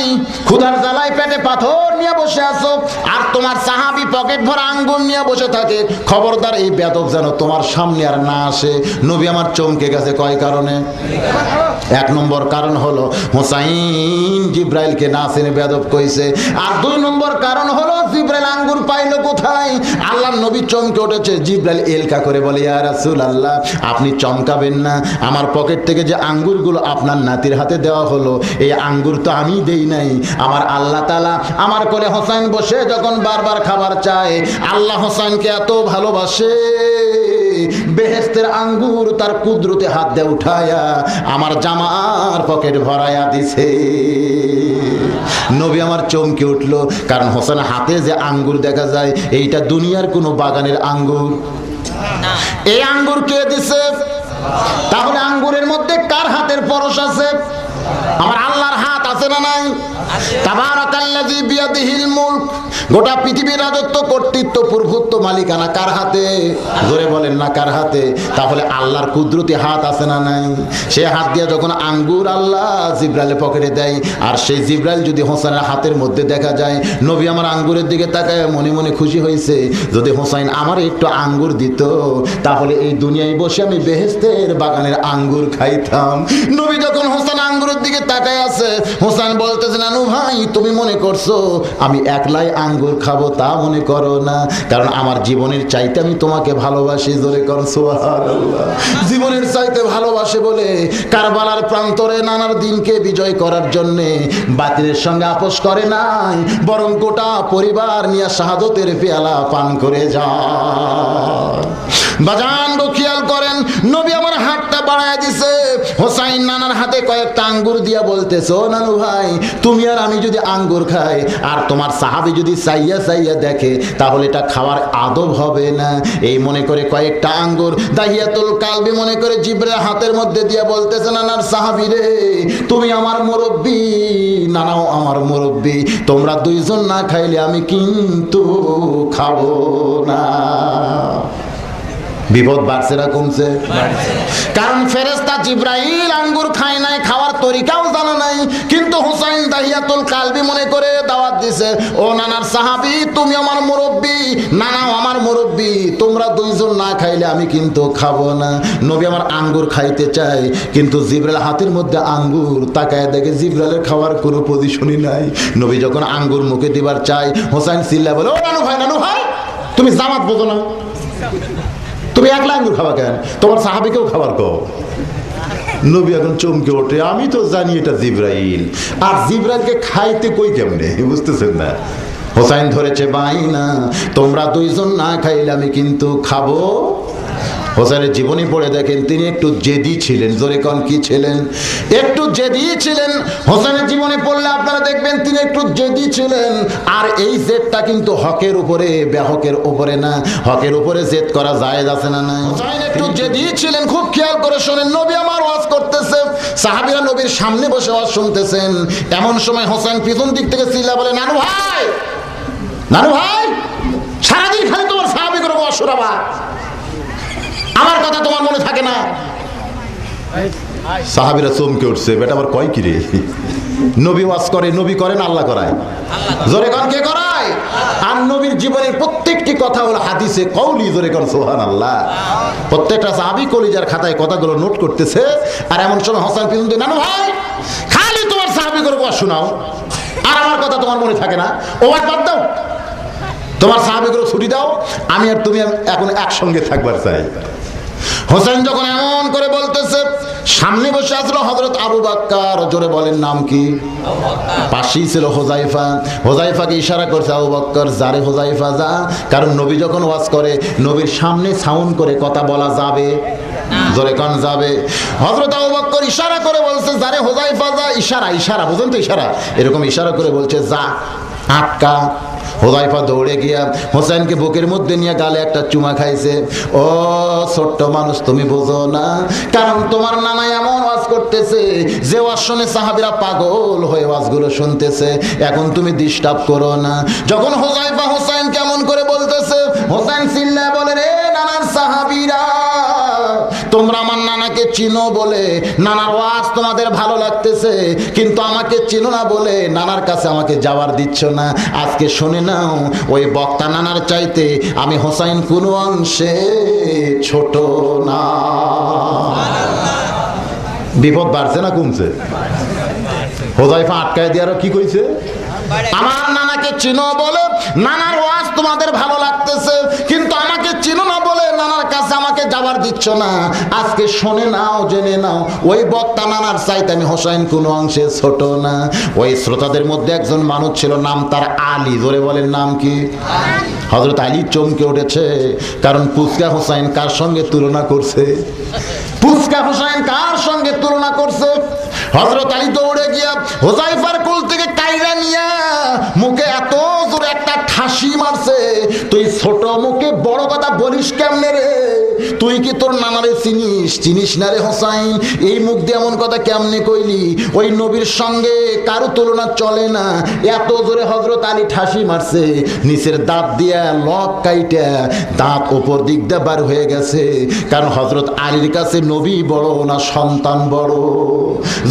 A: ক্ষুধার জ্বালায় পেটে পাথর নিয়ে বসে আছো, আর তোমার সাহাবী পকেট ভরা আঙ্গুর নিয়ে বসে থাকে। খবরদার এই বেদব যেন তোমার সামনে আর না আসে। নবী আমার চমকে গেছে কয় কারণে। এক নম্বর কারণ হলো হোসাইন জিব্রাইলকে না চিনে বেদব কইছে। আর দুই নম্বর কারণ হলো জিব্রাইল আঙ্গুর পাইলো কোথায়। আল্লাহর নবী চমকে উঠেছে। জিব্রাইল এলকা করে বলে, ইয়া রাসূলুল্লাহ, আপনি চমকাবেন না, আমার পকেট থেকে যে আঙ্গুরগুলো আপনার নাতির হাতে দেওয়া হলো, এই আঙ্গুর তো আমি দেই নাই, আমার আল্লাহ তাআলা আমার কোলে হোসেন বসে যখন বারবার খাবার চায়, আল্লাহ হোসেনকে এত ভালোবাসে, বেহেশতের আঙ্গুর তার কুদরতে হাত দিয়ে উঠায়া আমার জামার পকেট ভরায়া দিছে। নবী আমার চমকে উঠলো, কারণ হোসেনের হাতে যে আঙ্গুর দেখা যায়, এইটা দুনিয়ার কোনো বাগানের আঙ্গুর। এই আঙ্গুর কে দিছে? তাহলে আঙ্গুরের মধ্যে কার হাতের পরশ আছে? আমার আল্লাহর হাত আছে না নাই? তাবারাকাল্লাযী বিয়াদিহিল মুলক, গোটা পৃথিবীর রাজত্ব, কর্তৃত্ব, প্রভুত্ব, মালিকানা কার হাতে? জোরে বলেন না কার হাতে? তাহলে আল্লাহর কুদরতি হাত আছে না নাই? সে হাত দিয়ে যখন আঙ্গুর আল্লাহ জিব্রাইলের পকেটে দেয়, আর সেই জিব্রাইল যদি হোসেনের হাতের মধ্যে দেখা যায়, নবী আমার আঙ্গুরের দিকে তাকায় মনে মনে খুশি হয়েছে, যদি হোসেন আমার একটু আঙ্গুর দিত, তাহলে এই দুনিয়ায় বসে আমি বেহেশতের বাগানের আঙ্গুর খাইতাম। নবী যখন হোসেন আঙ্গুরের দিকে তাকায় আছে, হোসেন বলতেছে, নানু ভাই, তুমি মনে করছো আমি একলাই আঙ্গুর খাবো? তা মনে করো না, কারণ আমার জীবনের চাইতে আমি তোমাকে ভালোবাসি। জোরে কর সুবহানাল্লাহ। জীবনের চাইতে ভালোবাসে বলে কারবালার প্রান্তরে নানার দিনকে বিজয় করার জন্য বাতিলের সঙ্গে আপোষ করে নাই, বরং গোটা পরিবার নিয়ে শাহাদতের পেয়ালা পান করে যায়। বাজান গো, খেয়াল করেন, নবী আমার হাতটা বাড়ায় দিছে। হোসাইন নানার হাতে কয়েকটা আঙ্গুর দিয়া বলতেছো, নানু ভাই, তুমি আর আমি যদি আঙ্গুর খাই, আর তোমার সাহাবী যদি চাইয়া চাইয়া দেখে, তাহলে এটা খাওয়ার আদব হবে না। এই মনে করে কয়েকটা আঙ্গুর দাহিয়াতুল কালবি মনে করে জিব্রাইল হাতের মধ্যে দিয়া বলতেছে, নানার সাহাবী রে, তুমি আমার মুরব্বী, নানাও আমার মুরব্বী, তোমরা দুইজন না খাইলে আমি কিন্তু খাবো না। বিপদ বাড়ছে না কমছে? কারণ ফেরেশতা জিব্রাইল আঙ্গুর খায় নাই, খাওয়ার তরিকাও জানা নাই, কিন্তু হুসাইন দাহিয়াতুল কালবি মনে করে দাওয়াত দিছে, ও নানার সাহাবী, তুমি আমার মুরব্বী, নানাও আমার মুরব্বী, তোমরা দুইজন না খাইলে আমি কিন্তু খাবো না। নবী আমার আঙ্গুর খাইতে চাই, কিন্তু জিব্রাইল হাতের মধ্যে আঙ্গুর, তাকায় দেখে জিব্রাইলের খাওয়ার কোনো পজিশনই নাই। নবী যখন আঙ্গুর মুখে দিবার চাই, হোসাইন চিল্লা বলে, ও নানু ভাই, নানু ভাই, তুমি জামাত বোঝো না, তুমি একলা আঙ্গুর খাওয়া কেন? তোমার সাহাবীকেও খাবার কও। নবী এখন চমকে ওঠে, আমি তো জানি এটা জিব্রাইল, আর জিব্রাইলকে খাইতে কই কেমনে, বুঝতেছেন না? হোসাইন ধরেছে বাইনা, তোমরা দুইজন না খাইলে আমি কিন্তু খাবো। হোসেনের জীবনী পড়ে দেখেন, তিনি একটু জেদি ছিলেন। জোরে কোন কি ছিলেন? একটু জেদি ছিলেন। হোসেনের জীবনে পড়লে আপনারা দেখবেন তিনি একটু জেদি ছিলেন। আর এই জেদটা কিন্তু হকের উপরে, বেহকের উপরে না। হকের উপরে জেদ করা জায়েজ আছে না নাই? হোসেন একটু জেদি ছিলেন। খুব খেয়াল করে শোনেন, নবী আমার ওয়াজ করতেছে, সাহাবীরা নবীর সামনে বসে ওয়াজ শুনতেছেন। এমন সময় হোসেন পিছন দিক থেকে চিল্লা বলে, নানু ভাই, নানু ভাই, সারাদিন খালি তোমার সাহাবী করে ওয়াজ শোনাবা, আমার কথা তোমার মনে থাকে না? সাহাবীরা চমকে উঠছে, বেটা আবার কয় কি রে? নবী ওয়াজ করে, নবী করেন, আল্লাহ করায়। জোরে কোন কে করায়? আর নবীর জীবনের প্রত্যেকটি কথা হলো হাদিসে কওলি। জোরে কোন সুবহানাল্লাহ। প্রত্যেকটা সাহাবী কলিজার খাতায় কথাগুলো নোট করতেছে। আর এমন সময় হোসেন পিছন দিয়ে, নানু ভাই, খালি তোমার সাহাবী করে ওয়াজ শোনাও, আর আমার কথা তোমার মনে থাকে না? ওয়াজ বাদ দাও, তোমার সাহাবীগুলো ছুটি দাও, আমি আর তুমি এখন একসঙ্গে থাকবার চাই। হোসেন যখন এমন করে বলতেছে, সামনে বসে আসলো হযরত আবু বকর। জোরে বলেন নাম কি? পাশেই ছিল হোজাইফা। হোজাইফাকে ইশারা করছে, আবু বকর যারে, হোজাইফা যা। কারণ নবী যখন ওয়াজ করে, নবীর সামনে সাউন্ড করে কথা বলা যাবে? জোরে কোন যাবে? হযরত আবু বকর ইশারা করে বলছে, যারে হোজাইফা যা। ইশারা, ইশারা বুঝেন তো? ইশারা, এরকম ইশারা করে বলছে, যা, আটকা। হোজাইফা দৌড়ে গিয়া হোসেনকে বুকের মধ্যে নিয়ে গালে একটা চুমা খাইছে। ও ছোট্ট মানুষ, তুমি বোঝো না, কারণ তোমার নানা এমন ওয়াজ করতেছে যে ওয়াজ শুনে সাহাবীরা পাগল হয়ে ওয়াজগুলো শুনতেছে, এখন তুমি ডিস্টার্ব করো না। যখন হোজাইফা হোসেন কেমন করে বলতেছে, হোসেন চিল্লায় বলে, রে নানার সাহাবীরা, তোমরা আমার নানাকে চিনো বলে নানার ওয়াজ তোমাদের ভালো লাগতেছে, কিন্তু আমাকে চিনো না বলে নানার কাছে আমাকে যাওয়ার দিচ্ছ না। আজকে শুনে নাও, ওই বক্তা নানার চাইতে আমি হোসাইন কোনো অংশে ছোট না। বিপদ বাড়ছে না কমছে? হোজাইফা আটকায় দিয়ে আরো কি কইছে, আমার নানাকে চিনো বলে নানার ওয়াজ তোমাদের ভালো লাগতেছে, কিন্তু আমাকে চিনো না বলে নানার কাছে আমাকে যাবার দিচ্ছ না। আজকে শুনে নাও, জেনে নাও, ওই বক্তা নানার চাইতে আমি হোসাইন কোনো অংশে ছোট না। ওই শ্রোতাদের মধ্যে একজন মানুষ ছিল, নাম তার আলী। ধরে বলেন নাম কি? হযরত আলী চমকে উঠেছে, কারণ পুচকা হোসাইন কার সঙ্গে তুলনা করছে? পুচকা হোসাইন কার সঙ্গে তুলনা করছে? হযরত আলী দৌড়ে গিয়া হোজাইফার কোল থেকে কাইরা নিয়া মুখে এত জোরে একটা ঠাসি মারছে, তুই ছোট মুখে বড় কথা বলিস কেমনে রে? তুই কি তোর নানারে চিনিস? চিনিস না রে হোসাইন? এই মুখ দিয়ে এমন কথা কেমনে কইলি? ওই নবীর সঙ্গে কারো তুলনা চলে না। এত জোরে হযরত আলী ঠাসি মারছে, নিচের দাঁত দিয়া লক কাইটা দাঁত উপর দিক দিয়ে বার হয়ে গেছে। কারণ হযরত আলীর কাছে নবী বড় না সন্তান বড়?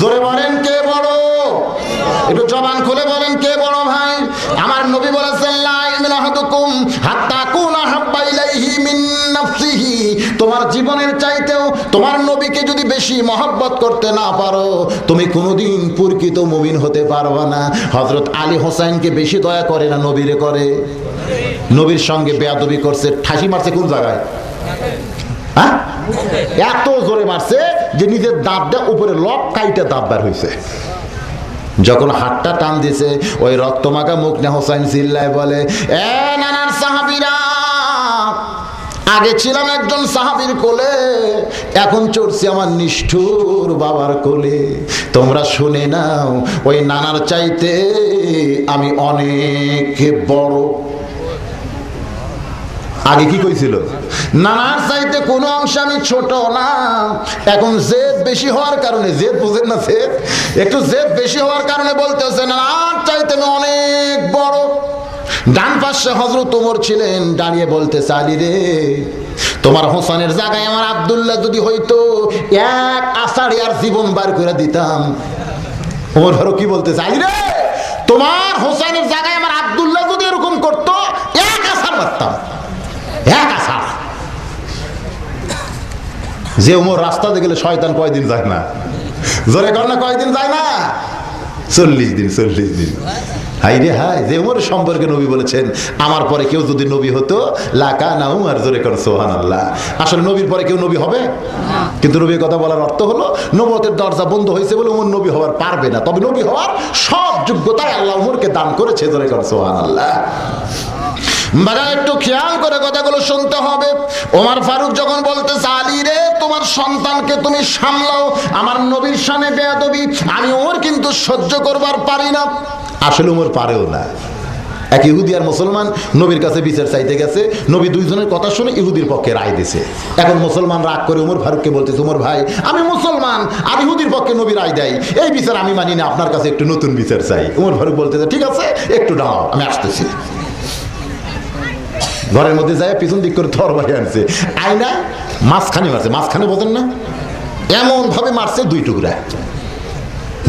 A: জোরে বলেন কে বড়? একটু জবান খুলে বলেন কে বড় ভাই? আমার নবী বলেছেন, লা ইলাহা ইল্লাল্লাহুম হাত্তা কুনা হাব্বা ইলাইহি মিন নাফসিহি। তোমার জীবনের চাইতেও তোমার নবীকে যদি বেশি মহব্বত করতে না পারো, তুমি কোনোদিন প্রকৃত মুমিন হতে পারবে না। হযরত আলী হোসাইনকে বেশি দয়া করে না নবীরে করে? নবীর সঙ্গে বেয়াদবি করছে, ঠাসি মারছে কোন জায়গায়? হ্যাঁ, এত জোরে মারছে যে নিজের দাঁতটা উপরে লক কাইটা দাঁত বার হয়েছে। যখন হাতটা টান দিছে, ওই রক্তমাখা মুখ নিয়ে হোসাইন চিল্লায় বলে, এ নানার সাহাবীরা, আগে ছিলাম একজন সাহাবীর কোলে, এখন চড়ছি আমার নিষ্ঠুর বাবার কোলে। তোমরা শুনে নাও, ওই নানার চাইতে আমি অনেক বড়। আগে কি কইছিল? নানার চাইতে কোনো অংশ আমি ছোট না। এখন জেদ বেশি হওয়ার কারণে, জেদ বুঝেন না, জেদ একটু জেদ বেশি হওয়ার কারণে বলতেছে নানার চাইতে আমি অনেক বড়। ডান পাশে হযরত ওমর ছিলেন, দাঁড়িয়ে বলতেছে, আলী রে, তোমার হোসেনের জায়গায় আমার আব্দুল্লাহ যদি হইতো, এক আষাঢ়ে আর জীবন বার করে দিতাম। ওমর ফারুক কি বলতেছে, আলী রে, তোমার হোসেনের জায়গায় আমার আব্দুল্লাহ যদি এরকম করতো, এক আষাঢ় মারতাম, এক আষাঢ়। যে ওমর রাস্তাতে গেলে শয়তান কয়দিন যায় না? জোরে কর না, কয়দিন যায় না? 40 দিন, 40 দিন। হাই রে হাই, যে ওমরের সম্পর্কে নবী বলেছেন, আমার পরে কেউ যদি নবী হতো লাকানা উমর। জোরে কর সুবহানাল্লাহ। আসলে নবীর পরে কেউ নবী হবে? কিন্তু নবীর কথা বলার অর্থ হলো, নবুয়তের দরজা বন্ধ হয়েছে বলে ওমর নবী হওয়ার পারবে না। তবে নবী হওয়ার সব যোগ্যতাই আল্লাহ ওমরকে দান করেছে। জোরে কর সুবহানাল্লাহ। বাবা একটু খেয়াল করে কথাগুলো শুনতে হবে। ওমর ফারুক যখন বলতেছে, আলী রে, তোমার সন্তানকে তুমি সামলাও, আমার নবীর শানে বেয়াদবি আমি ওমর কিন্তু সহ্য করবার পারি না। আসলে ওমর পারেও না। এক ইহুদি আর মুসলমান নবীর কাছে বিচার চাইতে গেছে, নবী দুইজনের কথা শুনে ইহুদির পক্ষে রায় দিয়েছে। এখন মুসলমান রাগ করে ওমর ফারুককে বলতেছে, ওমর ভাই, আমি মুসলমান আর ইহুদির পক্ষে নবী রায় দেয়, এই বিচার আমি মানি না, আপনার কাছে একটু নতুন বিচার চাই। ওমর ফারুক বলতেছে, ঠিক আছে, একটু দাঁড়াও, আমি আসতেছি। ঘরের মধ্যে যায়, পিছন দিক করে তরবারি আনছে, আয়না মাঝখানে মারছে। মাঝখানে বোঝেন না, এমন ভাবে মারছে 2 টুকরা।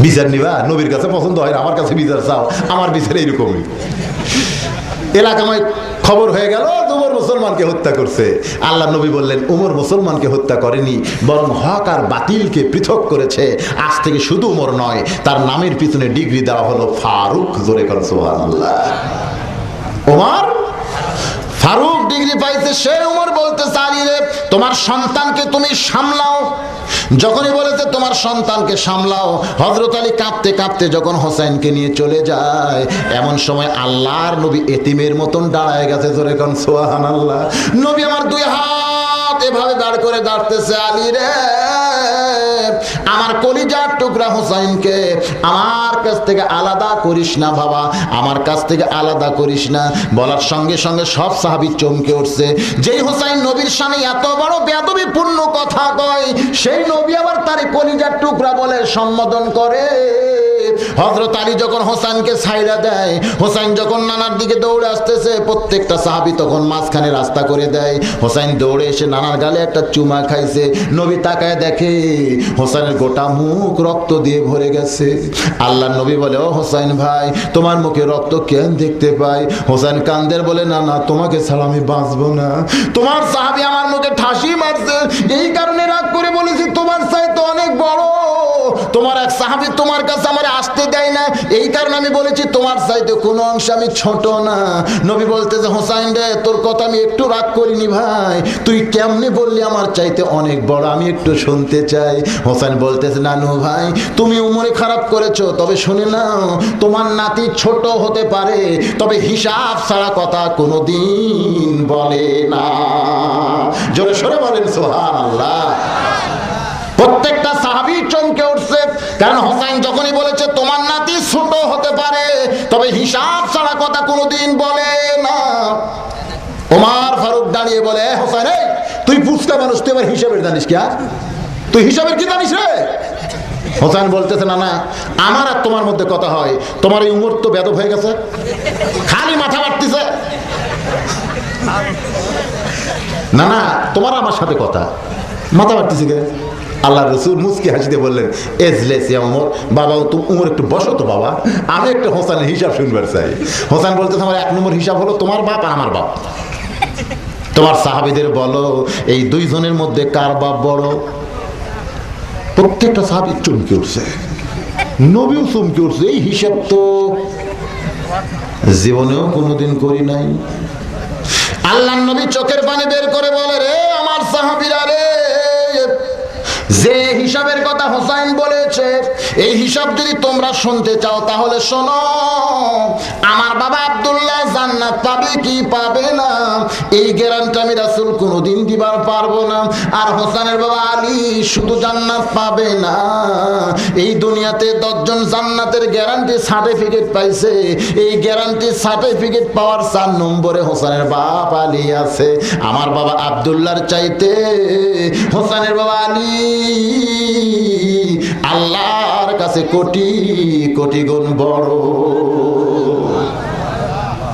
A: বিচার নিবা? নবীর কাছে পছন্দ হয়, আমার কাছে বিচার চাও, আমার বিচার এইরকমই। এলাকায় খবর হয়ে গেল ওমর মুসলমানকে হত্যা করছে। আল্লাহ নবী বললেন, ওমর মুসলমানকে হত্যা করেনি, বরং হক আর বাতিলকে পৃথক করেছে। আজ থেকে শুধু ওমর নয়, তার নামের পিছনে ডিগ্রি দেওয়া হলো ফারুক। জোরে কর সুবহানাল্লাহ। ওমর ফারুক ডিগ্রি পাইছে। সে ওমর বলতেছে, আলী রে, তোমার সন্তানকে তুমি সামলাও। যখনই বলেছে তোমার সন্তানকে সামলাও, হযরত আলী কাঁপতে কাঁপতে যখন হোসেনকে নিয়ে চলে যায়, এমন সময় আল্লাহর নবী এতিমের মতন দাঁড়ায় গেছে। জোরে কোন সুবহানাল্লাহ। নবী আমার 2 হাত এভাবে দাঁড় করে দাঁড়তেছে, আলী রে, আমার কলিজার টুকরা হোসেনকে আমার কাছ থেকে আলাদা করিস না বাবা, আমার কাছ থেকে আলাদা করিস না। বলার সঙ্গে সঙ্গে সব সাহাবী চমকে উঠছে। যেই হোসেন নবীর সামনে এত বড় বেয়াদবিপূর্ণ কথা কয়, সেই নবী আবার তার কলিজার টুকরা বলে সম্বোধন করে। হযরত আলী যখন হোসেনকে ছাইড়া দেয়, হোসেন যখন নানার দিকে দৌড়ে আসতেছে, প্রত্যেকটা সাহাবী তখন মাঝখানে রাস্তা করে দেয়। হোসেন দৌড়ে এসে নানার গালে একটা চুমা খাইছে। নবী তাকায় দেখে হোসেনের গোটা মুখ রক্ত দিয়ে ভরে গেছে। আল্লাহর নবী বলে, ও হোসেন ভাই, তোমার মুখে রক্ত কেন দেখতে পাই? হোসেন কান্দের বলে, না না, তোমাকে ছাড়া আমি বাঁচবো না। তোমার সাহাবী আমার মুখে ঠাসি মারছে, এই কারণে রাগ করে বলেছি তোমার চাইতে অনেক বড়। তোমার এক সাহাবী তোমার কাছে আমার আসতে দেয় না, এই কারণে আমি বলেছি তোমার চাইতে কোনো অংশে আমি ছোট না। নবী বলতেছে, হোসেন রে, তোর কথা আমি একটু রাগ করিনি ভাই, তুই কেমনে বললি আমার চাইতে অনেক বড়, আমি একটু শুনতে চাই। হোসেন বলতেছে, নানু ভাই, তুমি উমরে খারাপ করেছো, তবে শুনে নাও, তোমার নাতি ছোট হতে পারে, তবে হিসাব ছাড়া কথা কোনোদিন বলে না। জোরে সরে বলেন সুবহানাল্লাহ। প্রত্যেকটা সাহাবী চমকে উঠছে, কারণ হোসেন যখনই বলেছে তোমার নাতি ছোট হতে পারে, তবে হিসাব ছাড়া কথা কোনোদিন বলে না। ওমর ফারুক দাঁড়িয়ে বলে, হোসেন, এই তুই ফুসকা মানুষ, তুই এবার হিসাবের জানিস কি? তুই হিসাবের কি জানিস রে? হোসেন বলতেছে, না না, আমার আর তোমার মধ্যে কথা হয়, তোমার এই উমর তো বেদব হয়ে গেছে, খালি মাথা বাড়তিছে। না না, তোমার আমার সাথে কথা, মাথা বাড়তিছে কে? আল্লাহ রসুল মুস্কি হাসিতে বললেন, এজলেসিয়া ওমর, বাবা তুমি উমর একটু বসো তো বাবা, আমি একটা হোসেনের হিসাব শুনবার চাই। হোসেন বলতেছে, আমার এক নম্বর হিসাব হলো তোমার বাপ আর আমার বাপ। তোমার সাহাবীদের বলো, এই দুইজনের মধ্যে কার বাপ বড়? প্রত্যেকটা সাহাবী চমকে উঠছে, নবীও চমকে উঠছে, এই হিসাব তো জীবনেও কোনোদিন করি নাই। আল্লাহর নবী চোখের পানি বের করে বলে, রে আমার সাহাবীরা রে, যে হিসাবের কথা হোসেন বলেছে, এই হিসাব যদি তোমরা শুনতে চাও তাহলে শোনো। আমার বাবা আব্দুল্লাহ জান্নাত পাবে কি পাবে না, এই গ্যারান্টি আমি রাসূল কোনোদিন দিবার পারবো না। আর হোসেনের বাবা আলী শুধু জান্নাত পাবে না, এই দুনিয়াতে 10 জন জান্নাতের গ্যারান্টি সার্টিফিকেট পাইছে। এই গ্যারান্টি সার্টিফিকেট পাওয়ার 4 নম্বরে হোসেনের বাপ আলী আছে। আমার বাবা আব্দুল্লাহর চাইতে হোসেনের বাবা আলী আল্লাহর কাছে কোটি কোটি গুণ বড়।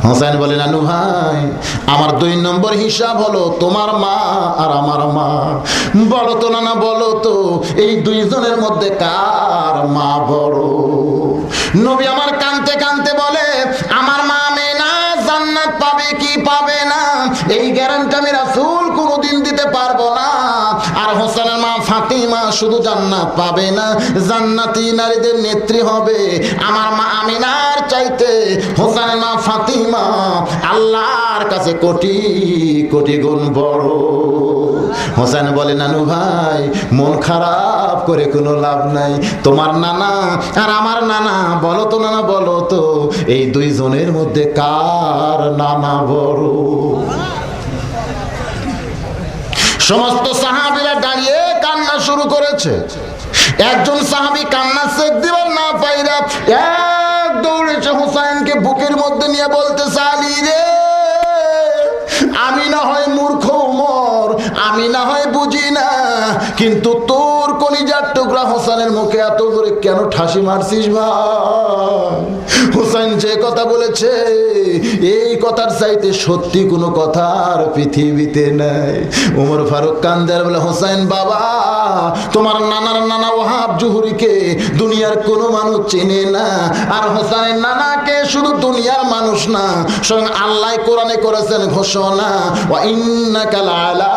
A: হোসেন বলে, নানু ভাই, আমার 2 নম্বর হিসাব হলো তোমার মা আর আমার মা। বলো তো নানা, বলো তো, এই দুইজনের মধ্যে কার মা বড়? নবী আমার কানতে কানতে বলে, আমার মা আমিনা জান্নাত পাবে কি পাবে না, এই গ্যারান্টি আমি রাসূল কোনোদিন দিতে পারবো না। আর হোসেনের মা ফাতিমা শুধু জান্নাত পাবে না, জান্নাতি নারীদের নেত্রী হবে। আমার মা আমিনার চাইতে হোসেনের মা ফাতিমা আল্লাহর কাছে কোটি কোটি গুণ বড়। হোসেন বলে, নানু ভাই, মন খারাপ করে কোনো লাভ নাই, তোমার নানা আর আমার নানা, বলো তো নানা, বলো তো, এই দুইজনের মধ্যে কার নানা বড়? সমস্ত সাহাবীরা দাঁড়িয়ে কান্না শুরু করেছে। একজন সাহাবী কান্না সেক দিবার না পাইরা এক দৌড়েছে হোসেনকে বুকের মধ্যে নিয়ে বলতেছে, আলী রে, আমি না হয় মূর্খ উমর, আমি না হয় বুঝি না, কিন্তু তোর কলিজার টুকরা হোসেনের মুখে এত করে কেন ঠাসি মারছিস ভাই? হোসেন যে কথা বলেছে, এই কথার চাইতে সত্যি কোনো কথা আর পৃথিবীতে নাই। উমর ফারুক কান্দার বলে, হোসেন বাবা, তোমার নানার নানা ওয়াহাব জুহরিকে দুনিয়ার কোনো মানুষ চেনে না। আর হোসেনের নানাকে শুধু দুনিয়ার মানুষ না, স্বয়ং আল্লাহ কোরআনে করেছেন ঘোষণা, ওয়া ইন্নাকা লাআলা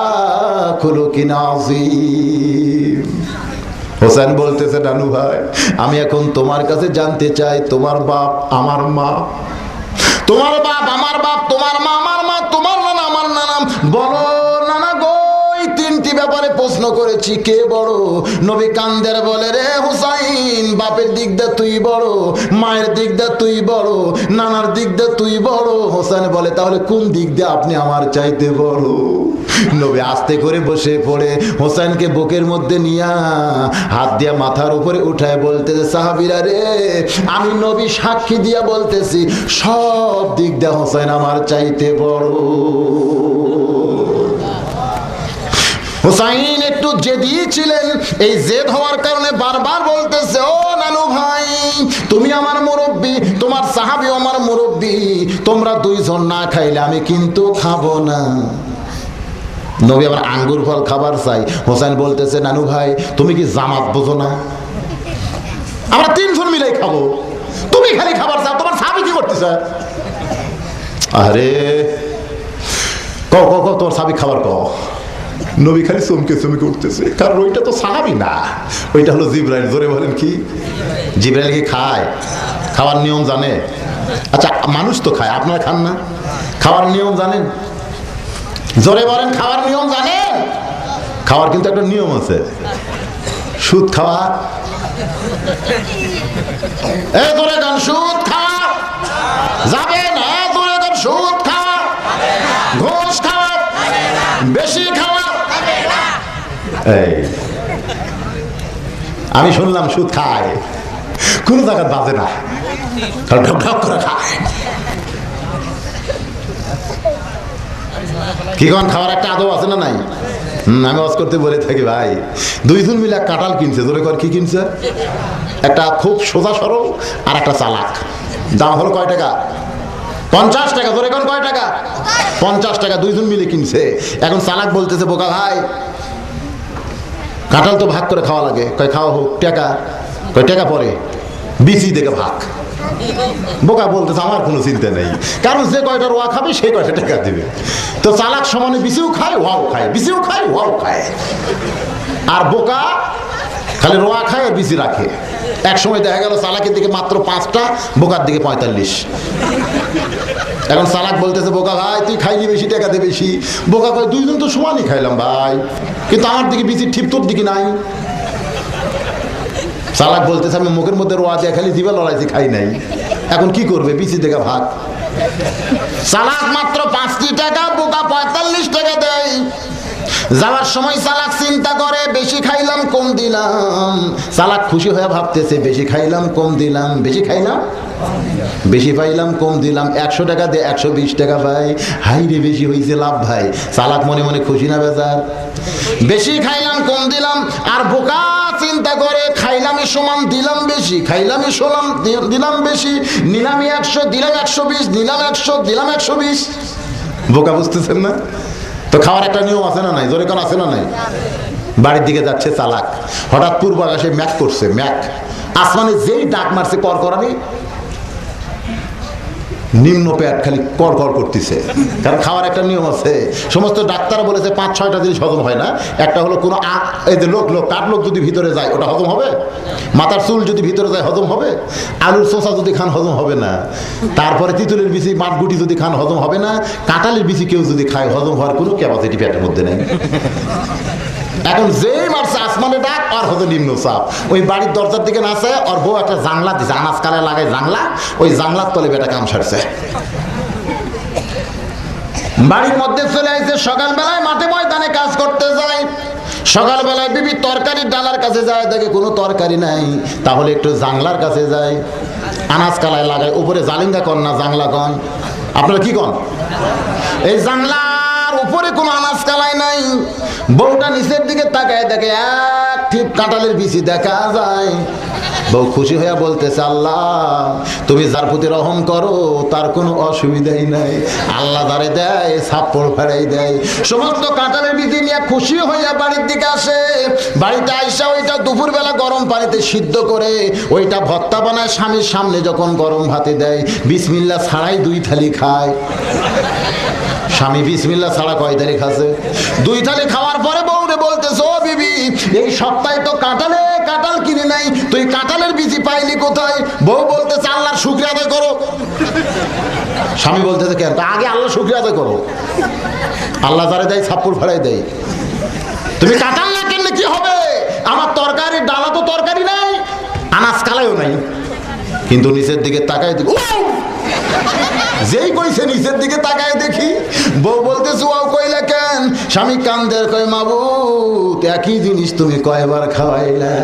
A: খুলুকিন আযীম। হোসেন বলতেছে, নানু ভাই, আমি এখন তোমার কাছে জানতে চাই, তোমার বাপ আমার মা, তোমার বাপ আমার বাপ, তোমার মা আমার মা, তোমার নানা আমার নানা, বলো নানা গো, এই 3টি ব্যাপারে প্রশ্ন করেছি, কে বড়? নবী কান্দের বলে, রে হুসাইন, বাপের দিক দিয়ে তুই বড়, মায়ের দিক দিয়ে তুই বড়, নানার দিক দিয়ে তুই বড়। হোসেন বলে, তাহলে কোন দিক দিয়ে আপনি আমার চাইতে বড়? নবী আস্তে করে বসে পড়ে হোসেনকে বুকের মধ্যে নিয়া হাত দিয়া মাথার উপরে উঠায় বলতেছে, সাহাবীরা রে, আমি নবী সাক্ষী দিয়া বলতেছি, সব দিক দিয়ে হোসেন আমার চাইতে বড়। হুসাইন একটু জেদি ছিলেন, এই জেদ হওয়ার কারণে বারবার বলতেছে, ও নানু ভাই, তুমি আমার মুরব্বী, তোমার সাহাবী আমার মুরব্বী, তোমরা দুইজন না খাইলে আমি কিন্তু খাবো না। নবী আবার আঙ্গুর ফল খাবার চাই। হোসেন বলতেছে, নানু ভাই তুমি কি জামাত বোঝো না? আমরা তিনজন মিলেই খাবো, তুমি খালি খাবার চাও, তোমার সাহাবী কি করতেছে? আরে ক তোর সাহাবী খাবার ক। নবী খালি চমকে চমকে উঠতেছে, কারণ ওইটা তো সাহাবী না, ওইটা হলো জিবরাইল। জোরে বলেন কি? জিবরাইল কি খায়? খাওয়ার নিয়ম জানে? আচ্ছা মানুষ তো খায়, আপনারা খান না? খাওয়ার নিয়ম জানেন? জোরে বলেন, খাওয়ার নিয়ম জানেন? খাওয়ার কিন্তু একটা নিয়ম আছে। সুদ খাওয়া, জোরে গান, সুদ খাওয়া যাবে না। জোরে গান, সুদ খাওয়া, ঘুষ খাওয়া, বেশি খাওয়া। এই আমি শুনলাম সুদ খায়, কোন জায়গায় বাজে না, ঢক ঢক করে খায়। কি কোন খাওয়ার একটা আদব আছে না নাই? আমি ওয়াজ করতে বলে থাকি ভাই, দুইজন মিলে কাঁঠাল কিনছে। জোরে কর, কি কিনছে? একটা খুব সোজা সরল আর একটা চালাক। দাম হলো কয় টাকা? 50 টাকা। জোরে কোন কয় টাকা? 50 টাকা। দুইজন মিলে কিনছে। এখন চালাক বলতেছে, বোকা ভাই কাঁঠাল তো ভাগ করে খাওয়া লাগে। কয় খাওয়া হোক, টাকা কয় টাকা পরে বিচি দেখে ভাগ। বোকা বলতেছে, আমার কোনো চিন্তা নেই, কারণ যে কয়টা রোয়া খাবে সেই কয়টা টাকা দিবে। তো চালাক সমানে বিচিও খায়, ওয়াও খায়, বিচিও খায়, ওয়াও খায়। আর বোকা খালি রোয়া খায় আর বিচি রাখে। এক সময় দেখা গেল চালাকের দিকে মাত্র 5টা, বোকার দিকে 45। এখন চালাক বলতেছে, বোকা ভাই তুই খাইলি বেশি, টাকা দে বেশি। বোকা কয়, দুইজন তো সমানই খাইলাম ভাই, কিন্তু আমার দিকে বিচি ঠিক তোর দিকে নাই। চালাক বলতেছে, আমি মুখের মধ্যে রোয়া দিয়ে খালি জিভে লড়াইছি, খাই নাই। এখন কি করবে? বিচি দেখা ভাগ। চালাক মাত্র 5টি টাকা, বোকা 45 টাকা দেয়। যাওয়ার সময় চালাক চিন্তা করে, বেশি খাইলাম কম দিলাম। চালাক খুশি হয়ে ভাবতেছে, বেশি খাইলাম কম দিলাম, বেশি খাইলাম বেশি পাইলাম কম দিলাম। 100 টাকা দিয়ে 120 টাকা পাই, হাই রে বেশি হয়েছে লাভ ভাই। চালাক মনে মনে খুশি না বেজার? বেশি খাইলাম কম দিলাম। আর বোকা চিন্তা করে, খাইলামই সমান দিলাম বেশি, খাইলামই সমান দিলাম বেশি, নিলামই 100 দিলাম 120, নিলাম 100 দিলাম 120। বোকা বুঝতেছেন না? তো খাওয়ার একটা নিয়ম আছে না নাই? জোরে কোন আছে না নাই? বাড়ির দিকে যাচ্ছে চালাক, হঠাৎ পূর্ব আকাশে ম্যাক করছে, ম্যাক আসমানে যেই ডাক মারছে করকরানি, নিম্ন পেট খালি কর কর করতেছে। কারণ খাওয়ার একটা নিয়ম আছে। সমস্ত ডাক্তার বলেছে 5-6টা জিনিস হজম হয় না। একটা হলো কোনো এই যে লোক কাঠ লোক যদি ভিতরে যায় ওটা হজম হবে, মাথার চুল যদি ভিতরে যায় হজম হবে, আলুর চোষা যদি খান হজম হবে না, তারপরে তিতুলের বিচি মাঠগুটি যদি খান হজম হবে না, কাঁঠালের বিচি কেউ যদি খায় হজম হওয়ার কোনো ক্যাপাসিটি পেটের মধ্যে নেই। এখন যেই মারছে আসমানে ডাক, আর হতো নিম্ন চাপ। ওই বাড়ির দরজার দিকে নাচে, আর বউ একটা জানলা দিছে, আনাজকালে লাগায় জানলা, ওই জানলার তলে বেটা কাম সারছে। বাড়ির মধ্যে চলে আসছে, সকালবেলায় মাঠে ময়দানে কাজ করতে যায়। সকালবেলায় বিবি তরকারির ডালার কাছে যায়, দেখে কোনো তরকারি নাই, তাহলে একটু জানলার কাছে যায়, আনাজকালায় লাগায়। উপরে জালিঙ্গা কন না জানলা কন? আপনারা কি কন? এই জানলার উপরে কোনো আনাজ কালাই নাই। বউটা নিচের দিকে তাকায়, দেখে এক ঠিক কাঁঠালের বিচি দেখা যায়। বউ খুশি হয়ে বলতেছে, আল্লাহ তুমি যার প্রতি রহম করো তার কোনো অসুবিধাই নাই। আল্লাহ যারে দেয় ছাপ্পড় ফেরাই দেয়। সমস্ত কাঁঠালের বিচি নিয়ে খুশি হইয়া বাড়ির দিকে আসে। বাড়িতে আইসা ওইটা দুপুরবেলা গরম পানিতে সিদ্ধ করে ওইটা ভর্তা বানায়, স্বামীর সামনে যখন গরম ভাতে দেয়, বিসমিল্লাহ ছাড়াই 2 থালি খায়। স্বামী বিসমিল্লাহ ছাড়া কয় থালি খাচ্ছে? 2 থালি খাওয়ার পরে বউরে বলতেছে, ও বিবি এই সপ্তাহে তো কাঁঠাল কিনে নাই, তুই কাঁঠালের বিচি পাইলি কোথায়? বউ বলতেছে, আল্লাহর শুকরিয়া আদায় করো। স্বামী বলতেছে, কেন? আগে আল্লাহ শুকরিয়া আদায় করো, আল্লাহ যারে দেয় ছাপ্পড় ফেরাই দেয়। তুমি কাঁঠাল না কিনলে কি হবে? আমার তরকারির ডালা তো তরকারি নাই, আনাজ কালাইও নাই। কিন্তু নিচের দিকে তাকায় দেখি, যেই কইছে নিচের দিকে তাকায় দেখি বউ বলতেছে, ও কইলা কেন? স্বামী কান্দের কয়, মাবুদ একই জিনিস তুমি কয়বার খাওয়াইলা।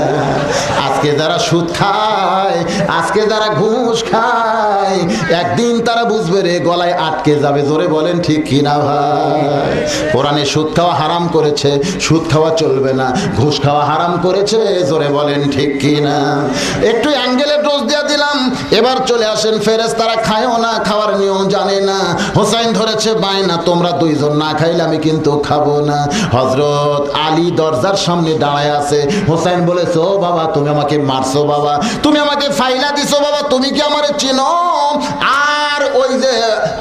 A: আজকে যারা সুদ খায়, আজকে যারা ঘুষ খায়, একদিন তারা বুঝবে রে, গলায় আটকে যাবে। জোরে বলেন ঠিক কিনা ভাই? কোরআনে সুদ খাওয়া হারাম করেছে, সুদ খাওয়া চলবে না। ঘুষ খাওয়া হারাম করেছে, জোরে বলেন ঠিক কিনা? একটু অ্যাঙ্গেলে ডোজ দিয়ে দিলাম। এবার চলে আসেন ফেরেশতারা খায়ও না, খাওয়ার নিয়ম জানে না। হোসাইন ধরেছে বায়না, তোমরা দুইজন না খাইলে আমি কিন্তু খাবো না। হযরত আলী দরজার সামনে দাঁড়ায় আছে। হোসাইন বলেছে, ও বাবা তুমি আমাকে মারছো বাবা, তুমি আমাকে ফাইলা দিছো বাবা, তুমি কি আমারে চিনো? আর ওই যে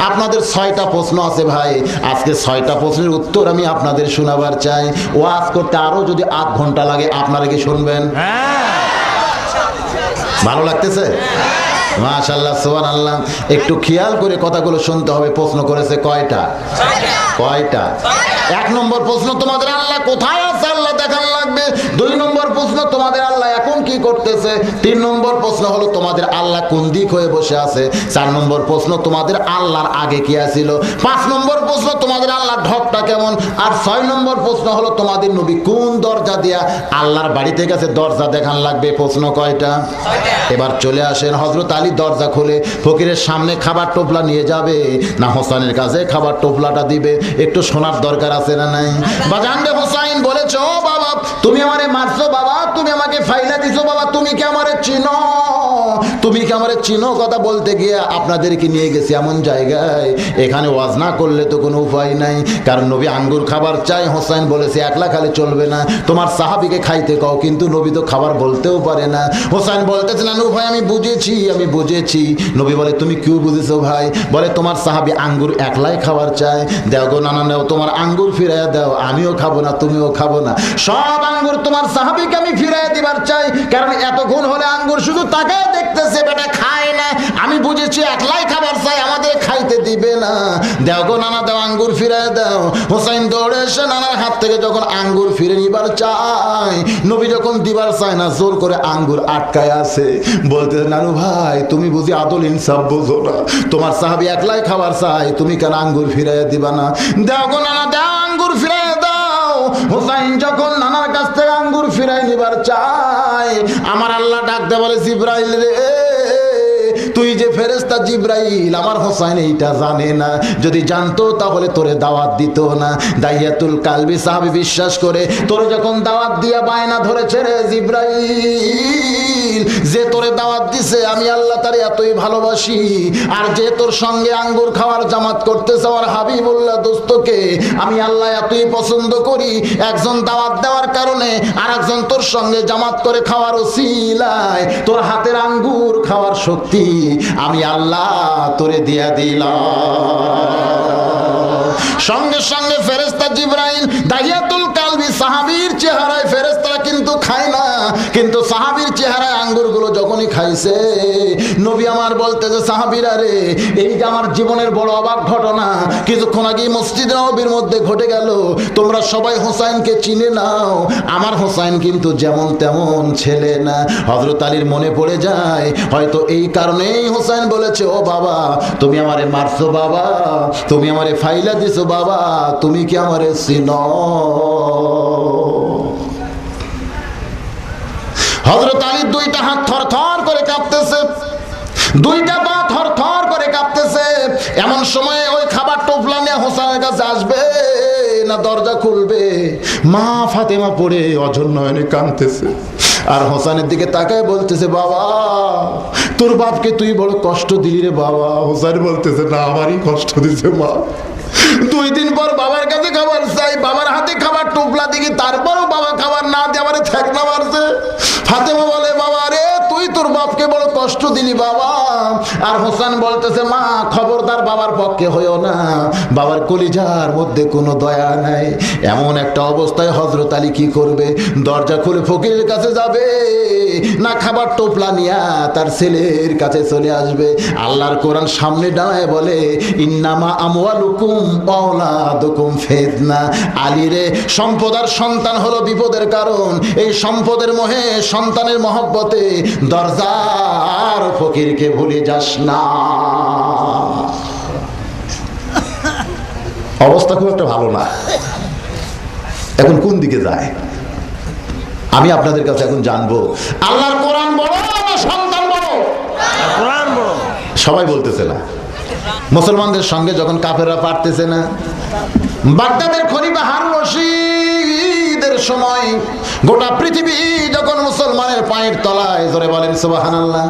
A: আপনাদের 6টা প্রশ্ন আছে ভাই, আজকে 6টা প্রশ্নের উত্তর আমি আপনাদের শোনাবার চাই। ওয়াজ করতে আরো যদি 8 ঘন্টা লাগে আপনারা কি শুনবেন? ভালো লাগতেছে? মাশাআল্লাহ, সুবহানাল্লাহ। একটু খেয়াল করে কথাগুলো শুনতে হবে। প্রশ্ন করেছে কয়টা? কয়টা? 1 নম্বর প্রশ্ন, তোমাদের আল্লাহ কোথায় আছে আল্লাহ দেখান লাগবে। 2 নম্বর প্রশ্ন, তোমাদের আল্লাহ এখন কি করতেছে। 3 নম্বর প্রশ্ন হলো তোমাদের আল্লাহ কোন দিক হয়ে বসে আছে। 4 নম্বর প্রশ্ন, তোমাদের আল্লাহর আগে কি আছিল। 5 নম্বর প্রশ্ন, তোমাদের আল্লাহর ঢপটা কেমন। আর 6 নম্বর প্রশ্ন হলো তোমাদের নবী কোন দরজা দিয়া আল্লাহর বাড়িতে গেছে, দরজা দেখান লাগবে। প্রশ্ন কয়টা? এবার চলে আসেন, হযরত আলী দরজা খুলে ফকিরের সামনে খাবার টোপলা নিয়ে যাবে না হোসেনের কাছে খাবার টোপলাটা দিবে? একটু শোনার দরকার আছে না নাই? বাজান রে হোসাইন বলেছে, ও বাবা তুমি আমারে মারছো বাবা, তুমি আমাকে ফাইলা দিছো বাবা, তুমি কি আমারে চিনো? তুমি কি আমারে চিনো? কথা বলতে গিয়ে আপনাদেরকে নিয়ে গেছি এমন জায়গায়, এখানে ওয়াজ না করলে তো কোনো উপায় নাই। কারণ নবী আঙ্গুর খাবার চাই। হোসাইন বলেছে একলা খালি চলবে না, তোমার সাহাবীকে খাইতে কও। কিন্তু নবী তো খাবার বলতেও পারে না। হোসাইন বলতেছে, নানু ভাই আমি বুঝেছি, আমি বুঝেছি। নবী বলে, তুমি কি বুঝেছো ভাই? বলে, তোমার সাহাবী আঙ্গুর একলাই খাবার চায়। দাও গো নানা, নাও তোমার আঙ্গুর ফিরাইয়া দাও, আমিও খাবো না তুমিও খাবো না, সব আঙ্গুর তোমার সাহাবীকে আমি ফিরাইয়া দিবার চাই। কারণ এতক্ষণ হলে আঙ্গুর শুধু তাকে দেখতেছে, বেটা খায় না। আমি বুঝেছি একলাই খাবার চাই, আমাদের খাইতে দিবে না। দাও গো নানা, দাও আঙ্গুর ফিরাইয়া দাও। হোসাইন দৌড়ে এসে নানার হাত থেকে যখন আঙ্গুর ফিরে নিবার চায়, নবী যখন দিবার চায় না, জোর করে আঙ্গুর আটকায় আছে। বলতে, নানু ভাই তুমি বুঝি আদল ইনসাফ বুঝো না, তোমার সাহাবী একলাই খাবার চাই, তুমি কেন আঙ্গুর ফিরাইয়া দিবা না? দাও গো নানা, দাও আঙ্গুর ফিরাইয়া দাও। হোসাইন যখন নানার কাছ থেকে আঙ্গুর ফিরাই নিবার চায়, আমার আল্লাহ ডাক দে বলে, জিবরাইল রে, তুই যে ফেরেশতা জিবরাইল, আমার হোসাইন এইটা জানে না। যদি জানতো তাহলে তোরে দাওয়াত দিত না। দাইয়াতুল কালবি সাহাবী বিশ্বাস করে তোরে যখন দাওয়াত দিয়া বায়না ধরেছে, রে জিবরাইল, যে তোরে দাওয়াত দিছে আমি আল্লাহ তারে এতই ভালোবাসি, আর যে তোর সঙ্গে আঙ্গুর খাওয়ার জামাত করতেছে আমার হাবিবুল্লাহ দোস্তকে আমি আল্লাহ এতই পছন্দ করি। একজন দাওয়াত দেওয়ার কারণে আর একজন তোর সঙ্গে জামাত করে খাওয়ার ওসিলায় তোর হাতের আঙ্গুর খাওয়ার শক্তি আমি আল্লাহ তোরে দিয়া দিলাম। সঙ্গে সঙ্গে ফেরেশতা জিবরাইল দাহিয়াতুল কালবি সাহাবীর চেহারায়, ফেরেশতারা কিন্তু খায় না, কিন্তু সাহাবীর চেহারায় আঙ্গুরগুলো যখনই খাইছে, নবী আমার বলতেছে, সাহাবীরা রে, এই যে আমার জীবনের বড় অবাক ঘটনা কিছুক্ষণ আগে মসজিদ নববীর মধ্যে ঘটে গেল। তোমরা সবাই হোসাইনকে চিনে নাও, আমার হোসাইন কিন্তু যেমন তেমন ছেলে না। হযরত আলীর মনে পড়ে যায়, হয়তো এই কারণেই হোসাইন বলেছে, ও বাবা তুমি আমারে মারছো বাবা, তুমি আমারে ফাইলা দিছো বাবা, তুমি কি আমারে চিনো? হযরত আলীর 2টা হাত থরথর করে কাঁপতেছে, 2টা পা থরথর করে কাঁপতেছে। এমন সময় ওই খাবার টোপলা নিয়ে হোসেনের কাছে আসবে না দরজা খুলবে, মা ফাতেমা পড়ে অঝর নয়নে কাঁদতেছে। আর হোসেনের দিকে তাকায় বলতেছে, বাবা তোর বাপকে তুই বড় কষ্ট দিলি রে বাবা। হোসেন বলতেছে, না আমারই কষ্ট দিছে মা। 2 দিন পর বাবার কাছে খাবার চাই, বাবার হাতে খাবার টোপলা দিকে, তারপরও বাবা খাবার না দিয়ে আমারে ঠেকনা মারছে। ফাতেমা বলে, বাবা রে তুই তোর বাপকে বড় কষ্ট দিলি বাবা। আর হোসেন বলতেছে, মা খবরদার বাবার পক্ষে হইও না, বাবার কলিজার মধ্যে কোনো দয়া নাই। এমন একটা অবস্থায় হযরত আলী কি করবে? দরজা খুলে ফকিরের কাছে যাবে না খাবার টোপলা নিয়া তার ছেলের কাছে চলে আসবে? আল্লাহর কোরআন সামনে দাঁড়ায় বলে, ইন্নামা আমওয়ালুকুম ওয়া আওলাদুকুম ফিতনা। আলী রে, সম্পদ আর সন্তান হলো বিপদের কারণ। এই সম্পদের মোহে, সন্তানের মহব্বতে দরজার ফকিরকে ভুলে যাস না। অবস্থা খুব একটা ভালো না। এখন কোন দিকে যায় আমি আপনাদের কাছে এখন জানবো। আল্লাহর কোরআন বড় না সন্তান বড়? কোরআন বড়। সবাই বলতেছে না। মুসলমানদের সঙ্গে যখন কাফেররা পারতেছে না, বাগদাদের খলিফা হারুন রশিদের সময় গোটা পৃথিবী যখন মুসলমানের পায়ের তলায়, জোরে বলেন সুবহানাল্লাহ,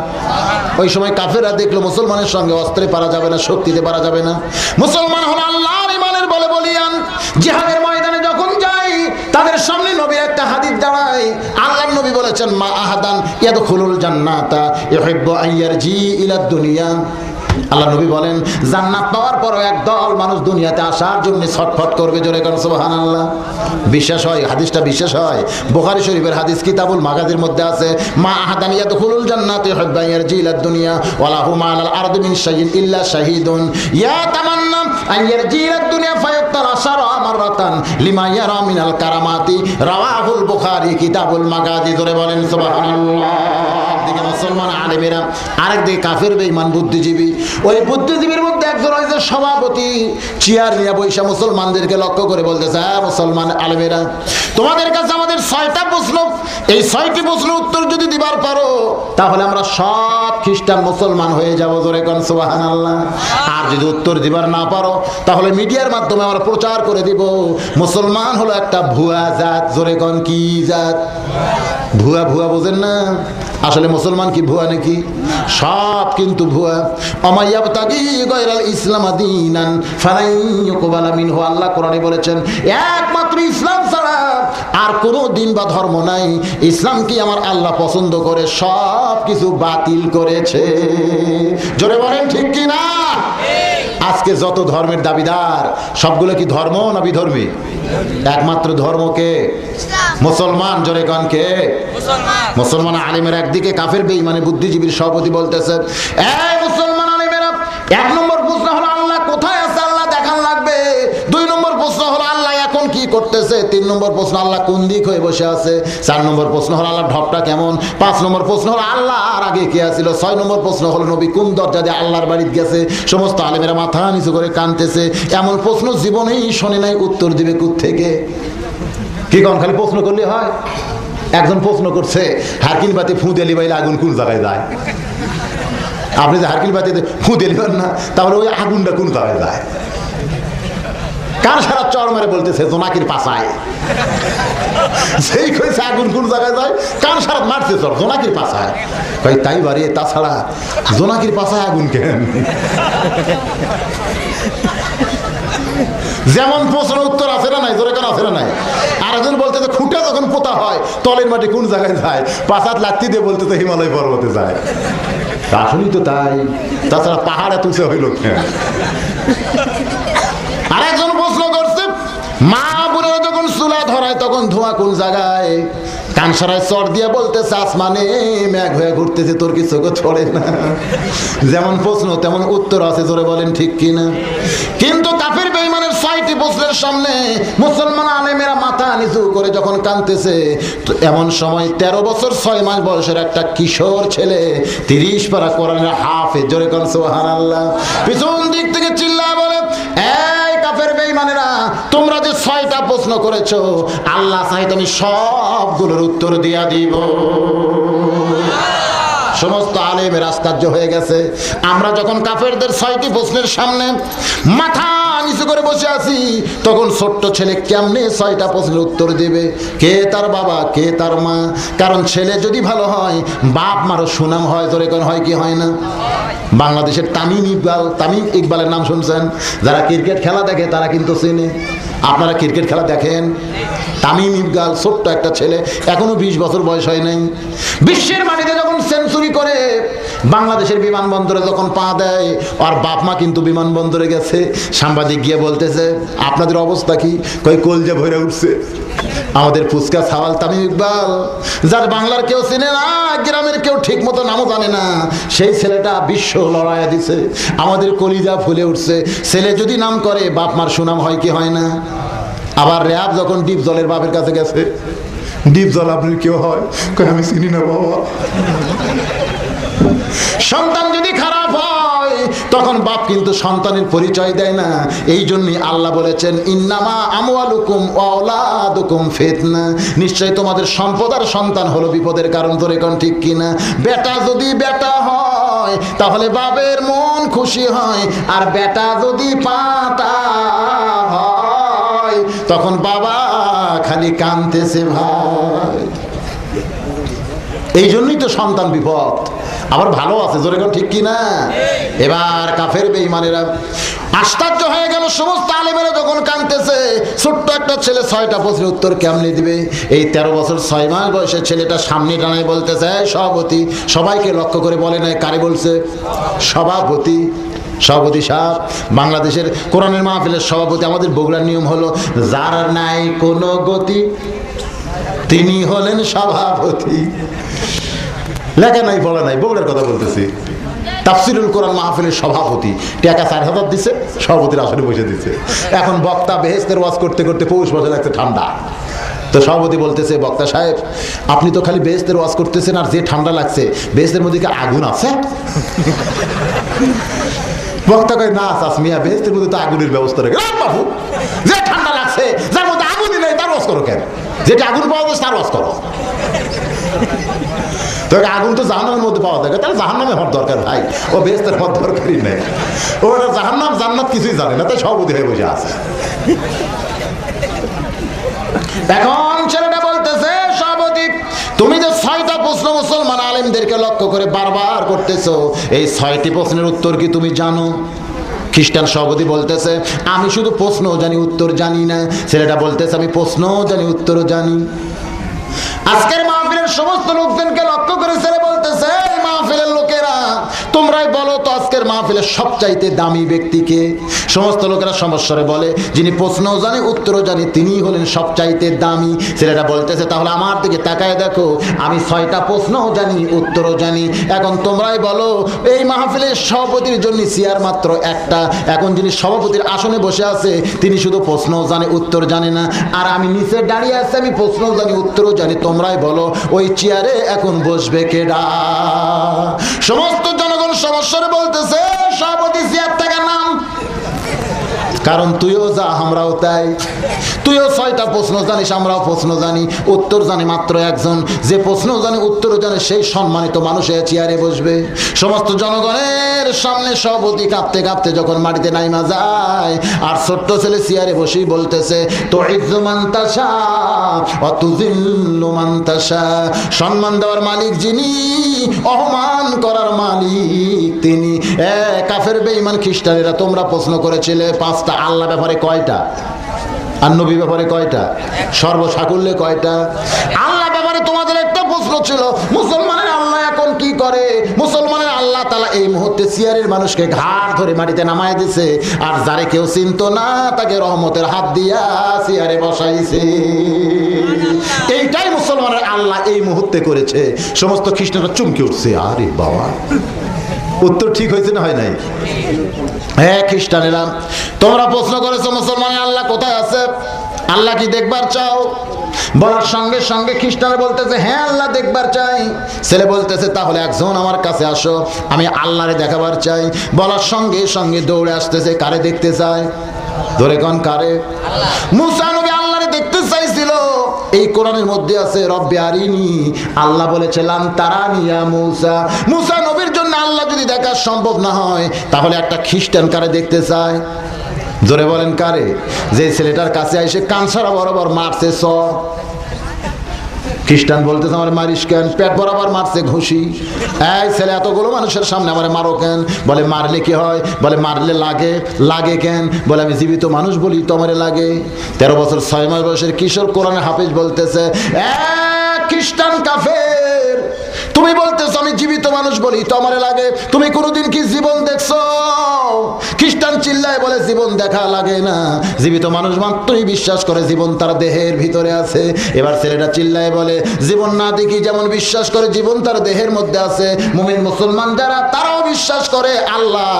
A: ওই সময় কাফেররা দেখলো মুসলমানের সঙ্গে অস্ত্রে পারা যাবে না, শক্তিতে পারা যাবে না। মুসলমান হলো আল্লাহর ইমানের বলে বলিয়ান, জিহাদের ময়দানে যখন যায় তাদের সামনে নবীর একটা হাদিস দাঁড়ায়। আল্লাহর নবী বলেছেন, মা আহাদান ইয়াদখুলুল জান্নাতা ইউহিব্বু আন ইয়ারজি ইলা দুনিয়া। আল্লাহ নবী বলেন, জান্নাত পাওয়ার পরও একদল মানুষ দুনিয়াতে আসার জন্য ছটফট করবে। জোরে কারণ সুবহানাল্লাহ। বিশ্বাস হয়? হাদিসটা বিশ্বাস হয়? বুখারী শরীফের হাদিস কিতাবুল মাগাজির মধ্যে আছে, মা আহাদান ইয়াদখুলুল জান্নাতা ইউহিব্বু আন ইয়ারজি ইলা দুনিয়া ওয়া লাহু মা আলাল আরদি মিন শাইইন ইল্লা শাহীদুন ইয়াতামান্না আন ইয়ারজি ইলা দুনিয়া ফায়ুক্তাল আশারা মাররাতান লিমা ইয়ারা মিনাল কারামাতি। রাওয়াহুল বুখারী কিতাবুল মাগাজি। জোরে বলেন সুবহানাল্লাহ। একদিকে মুসলমান আলেমেরা, আরেকদিকে কাফের বেঈমান বুদ্ধিজীবী। ওই বুদ্ধিজীবীর মধ্যে একজন হয়েছে সভাপতি, চেয়ার নিয়ে বৈশা মুসলমানদেরকে লক্ষ্য করে বলতেছে, হ্যাঁ মুসলমান আলেমেরা, তোমাদের কাছে আমাদের 6টা প্রশ্ন, এই 6টি প্রশ্ন উত্তর যদি দিবার পারো তাহলে আমরা সব খ্রিস্টান মুসলমান হয়ে যাব। জোরে কোন সুবহানাল্লাহ। আর যদি উত্তর দিবার না পারো তাহলে মিডিয়ার মাধ্যমে আমরা প্রচার করে দিব মুসলমান হলো একটা ভুয়া জাত। জোরে কোন কি জাত? ভুয়া। ভুয়া বোঝেন না? আসলে মুসলমান কি ভুয়া নাকি? সব কিন্তু ভুয়া। অমাইয়াবতাগি গায়রাল ইসলাম দীনান ফালাই ইউকবালা মিনহু। আল্লাহ কোরআনে বলেছেন, একমাত্র ইসলাম ছাড়া আর কোনো দিন বা ধর্ম নাই। ইসলামকে আমার আল্লাহ পছন্দ করে সব কিছু বাতিল করেছে। জোরে বলেন ঠিক কি না? আজকে যত ধর্মের দাবিদার সবগুলো কি ধর্ম না বিধর্মী? একমাত্র ধর্মকে মুসলমান। জোরে গান কে? মুসলমান আলেমের একদিকে, কাফের বেঈমানে বুদ্ধিজীবীর সভাপতি বলতেছে, এই মুসলমান আলেমেরা, 1 নম্বর প্রশ্ন হলো আল্লাহ কোথায় আছে, আল্লাহ দেখান লাগবে। 2 নম্বর প্রশ্ন হলো আল্লাহ এখন কি করতেছে। 3 নম্বর প্রশ্ন আল্লাহ কোন দিক হয়ে বসে আছে। 4 নম্বর প্রশ্ন হলো আল্লাহ ঢপটা কেমন। 5 নম্বর প্রশ্ন হলো আল্লাহ আর আগে কে আছিল। 6 নম্বর প্রশ্ন হলো নবী কোন দরজা দিয়ে আল্লাহর বাড়িতে গেছে। সমস্ত আলেমেরা মাথা নিচু করে কাঁদতেছে। এমন প্রশ্ন জীবনেই শোনে নাই, উত্তর দিবে কোত্থেকে? কি কোন খালি প্রশ্ন করলে হয়? একজন প্রশ্ন করছে, হারকিন বাতি ফু দিলি বাইলে আগুন কোন জায়গায় যায়? আপনি যে হারকিন বাতিতে ফু দিলেন না, তাহলে ওই আগুনটা কোন জায়গায় যায়? কার সারা চর মারে বলতেছে জোনাকির পাশায়। সেই কইছে আগুন কোন জায়গায় যায়, কার সারা মারছে চর জোনাকির পাশায়। কই তাই বাড়ি, তাছাড়া জোনাকির পাশায় আগুন কেন? যেমন প্রশ্ন উত্তর আছে না নাই? জোরে কেন আছে না নাই? আরেকজন বলতেছে খুঁটে যখন পোতা হয় তলের মাটি কোন জায়গায় যায়? 5 হাত লাত্তি দিয়ে বলতেছে হিমালয় পর্বতে যায়। আসলেই তো তাই, তাছাড়া পাহাড় এত উঁচু হইল কেন? আরেকজন প্রশ্ন করছে, মা বোনেরা যখন চুলা ধরায় তখন ধোঁয়া কোন জায়গায়? কানসারায় চর দিয়ে বলতেছে আসমানে মেঘ হয়ে ঘুরতেছে, তোর কি চোখে ছড়ে না? যেমন প্রশ্ন তেমন উত্তর আছে। জোরে বলেন ঠিক কিনা? কিন্তু কাফের বেঈমানের 6টি প্রশ্নের সামনে মুসলমান আলেমেরা মাথা নিচু করে যখন কাঁদতেছে, তো এমন সময় 13 বছর 6 মাস বয়সের একটা কিশোর ছেলে 30 পারা কোরআনের হাফেজ। জোরে কোন সুবহানাল্লাহ। পিছন দিক থেকে চিল্লায় বলে, এই কাফের বেঈমানেরা, তোমরা যে 6টা প্রশ্ন করেছো আল্লাহ চাইতো আমি সবগুলোর উত্তর দিয়া দিব। সমস্ত আলেমের আশ্চর্য হয়ে গেছে। আমরা যখন কাফেরদের 6টি প্রশ্নের সামনে মাথা নিচু করে বসে আছি, তখন ছোট্ট ছেলে কেমনে 6টা প্রশ্নের উত্তর দেবে? কে তার বাবা, কে তার মা? কারণ ছেলে যদি ভালো হয় বাপ মারও সুনাম হয়। জোরে কোন হয় কি হয় না? বাংলাদেশের তামিম ইকবালের নাম শুনছেন? যারা ক্রিকেট খেলা দেখে তারা কিন্তু চেনে। আপনারা ক্রিকেট খেলা দেখেন? তামিম ইকবাল ছোট্ট একটা ছেলে, এখনো 20 বছর বয়স হয় নাই। বিশ্বের মাটিতে যখন সেঞ্চুরি করে বাংলাদেশের বিমানবন্দরে যখন পা দেয়, আর বাপ মা কিন্তু বিমানবন্দরে গেছে। সাংবাদিক গিয়ে বলতেছে আপনাদের অবস্থা কি? কই কলজা ভরে উঠছে। আমাদের ফুচকা সাওয়াল তামিম ইকবাল, যার বাংলার কেউ চিনে না, গ্রামের কেউ ঠিক মতো নামও জানে না, সেই ছেলেটা বিশ্ব লড়াইয়া দিছে। আমাদের কলিজা ফুলে উঠছে। ছেলে যদি নাম করে বাপ মার সুনাম হয় কি হয় না? আবার র‍্যাব যখন ডিপ জলের বাপের কাছে গেছে, ডিপ জল আপনার কেউ হয়? কই আমি চিনি না বাবা। সন্তান যদি খারাপ হয় তখন বাপ কিন্তু সন্তানের পরিচয় দেয় না। এই জন্যই আল্লাহ বলেছেন, ইন্নামা আমওয়ালুকুম ওয়া আওলাদুকুম ফিতনা। নিশ্চয় তোমাদের সম্পদ আর সন্তান হলো বিপদের কারণ। ধরে কোন ঠিক কিনা? বেটা যদি বেটা হয় তাহলে বাপের মন খুশি হয়, আর বেটা যদি পাটা হয় তখন বাবা খালি কাঁদতেছে ভাই। এই জন্যই তো সন্তান বিপদ। আবার ভালো আছে, জোরে কোন ঠিক কি না? এবার কাফের বেঈমানেরা আশ্চর্য হয়ে গেল। সমস্ত আলেমেরা যখন কাঁদতেছে, ছোট্ট একটা ছেলে 6টা প্রশ্নের উত্তর কেমনে দিবে? এই 13 বছর 6 মাস বয়সের ছেলেটা সামনে টানায় বলতেছে, সভাপতি, সবাইকে লক্ষ্য করে বলে নাই, কারে বলছে? সভাপতি। সভাপতি সাহেব, বাংলাদেশের কোরআনের মাহফিলের সভাপতি। আমাদের বগুড়ার নিয়ম হলো, যার নাই কোনো গতি তিনি হলেন সভাপতি। লেখা নাই, পড়া নাই, বগুড়ার কথা বলতেছি। তাফসিরুল কোরআন মাহফিলের সভাপতি টাকা 4,000 দিছে, সভাপতির আসনে বসে দিচ্ছে। এখন বক্তা বেহেশতের ওয়াজ করতে করতে পৌষ মাসে লাগছে ঠান্ডা, তো সভাপতি বলতেছে, বক্তা সাহেব আপনি তো খালি বেহেশতের ওয়াজ করতেছেন, আর যে ঠান্ডা লাগছে, বেহেশতের মধ্যে কি আগুন আছে? বক্তা কয়, না চাচমিয়া, বেহেশতের মধ্যে তো আগুনের ব্যবস্থা রেখে। বাবু, যে ঠান্ডা লাগছে, যার মধ্যে আগুনই নেই, তার ওয়াজ করো কেন? যেটা আগুন পাওয়া যায় তার ওয়াজ করো। তোকে আগুন তো জাহান্নামের মধ্যে পাওয়া যায়, তাহলে জাহান্নামে হওয়ার দরকার ভাই, ও বেহেশতের হওয়ার দরকারই নেই। ওটা জাহান্নাম জান্নাত কিছুই জানে না, তাই সভাপতি হয়ে বসে আছে। এখন ছেলেটা বলতেছে, সভাপতি তুমি যে 6টা প্রশ্ন মুসলমান আলেমদেরকে লক্ষ্য করে বারবার করতেছো, এই 6টি প্রশ্নের উত্তর কি তুমি জানো? খ্রিস্টান সভাপতি বলতেছে, আমি শুধু প্রশ্ন জানি, উত্তর জানি না। ছেলেটা বলতেছে, আমি প্রশ্ন জানি, উত্তরও জানি। আজকের মাহফিলের সমস্ত লোকজনকে লক্ষ্য করে ছেলে বলতেছে, মাহফিলের লোকেরা তোমরাই বলো তো আজকের মাহফিলের সবচাইতে দামি ব্যক্তিকে? সমস্ত লোকেরা সমস্যারে বলে, যিনি প্রশ্নও জানে, উত্তরও জানি, তিনি হলেন সবচাইতে দামি। ছেলেটা বলতেছে, তাহলে আমার দিকে তাকায় দেখো, আমি 6টা প্রশ্নও জানি, উত্তরও জানি। এখন তোমরাই বলো, এই মাহফিলের সভাপতির জন্য চেয়ার মাত্র একটা, এখন যিনি সভাপতির আসনে বসে আছে, তিনি শুধু প্রশ্নও জানে, উত্তর জানে না, আর আমি নিচে দাঁড়িয়ে আছি, আমি প্রশ্নও জানি, উত্তরও জানি। তোমরাই বলো, ওই চেয়ারে এখন বসবে কেডা? সমস্ত জনগণ সমস্যারে বলতেছে, সভাপতি চেয়ার থেকে নাম। কারণ তুইও যা, আমরাও তাই। তুইও 6টা প্রশ্ন জানিস, আমরাও প্রশ্ন জানি, উত্তর জানি মাত্র একজন। যে প্রশ্ন জানে, উত্তর জানে, সেই সম্মানিত মানুষের চেয়ারে বসবে। সমস্ত জনগণের সামনে সভাপতি কাঁপতে কাঁপতে যখন মাটিতে নাইমা যায়, আর ছোট্ট ছেলে চেয়ারে বসেই বলতেছে, তুইজ্জু মান তাশা ওয়া তুযিল্লু মান তাশা। সম্মান দেওয়ার মালিক যিনি, অপমান করার মালিক তিনি। কাফের বেঈমান খ্রিস্টানেরা, তোমরা প্রশ্ন করেছিলে 5টা, আল্লাহ ব্যাপারে কয়টা? আর নবী ব্যাপারে কয়টা? সর্বসাকুল্যে কয়টা? আল্লাহ ব্যাপারে তোমাদের একটা প্রশ্ন ছিল, মুসলমানের আল্লাহ এখন কি করে? মুসলমানের আল্লাহ তাআলা এই মুহূর্তে চেয়ারের মানুষকে ঘাড় ধরে মাটিতে নামায় দিছে, আর যারে কেউ চিনতো না তাকে রহমতের হাত দিয়া চেয়ারে বসাইছে। এইটাই মুসলমানের আল্লাহ এই মুহূর্তে করেছে। সমস্ত খ্রিস্টানরা চমকে উঠছে, আরে বাবা, উত্তর ঠিক হয়েছে না হয় নাই? হ্যাঁ খ্রিস্টানেরা, তোমরা প্রশ্ন করেছো মুসলমানের আল্লাহ কোথায় আছে, আল্লাহ কি দেখবার চাও? বলার সঙ্গে সঙ্গে খ্রিস্টানরা বলতেছে, হ্যাঁ আল্লাহ দেখবার চাই। ছেলে বলতেছে, তাহলে একজন আমার কাছে আসো, আমি আল্লাহরে দেখাবার চাই। বলার সঙ্গে সঙ্গে দৌড়ে আসতেছে, কারে দেখতে চায়? ধরে কোন কারে? মুসা নবী আল্লাহরে দেখতে চাইছিল। এই কোরআনের মধ্যে আছে, রব্বি আরিনি, আল্লাহ বলেছিলাম তারানি ইয়া মুসা। মুসা নবীর জন্য আল্লাহ যদি দেখা সম্ভব না হয়, তাহলে একটা খ্রিস্টান কারে দেখতে চায়? জোরে বলেন কারে? যে ছেলেটার কাছে এসে কানসারা বরাবর মারছে সব। খ্রিস্টান বলতেছে, আমার মারিস কেন? পেট বরাবর মারছে ঘুষি। এই ছেলে, এতগুলো মানুষের সামনে আমার মারো কেন? বলে মারলে কি হয়? বলে মারলে লাগে। লাগে কেন? বলে আমি জীবিত মানুষ বলি তো আমারে লাগে। 13 বছর 6 মাস বয়সের কিশোর কোরআনে হাফেজ বলতেছে, খ্রিস্টান কাফের, তুমি বলতেছো আমি জীবিত মানুষ বলি তো আমারে লাগে, তুমি কোনোদিন কি জীবন দেখছো? খ্রিস্টান চিল্লায় বলে, জীবন দেখা লাগে না, জীবিত মানুষ মাত্রই বিশ্বাস করে জীবন তার দেহের ভিতরে আছে। এবার ছেলেটা চিল্লায় বলে, জীবন না দেখি যেমন বিশ্বাস করে জীবন তার দেহের মধ্যে আছে, মুমিন মুসলমান যারা, তারাও বিশ্বাস করে আল্লাহ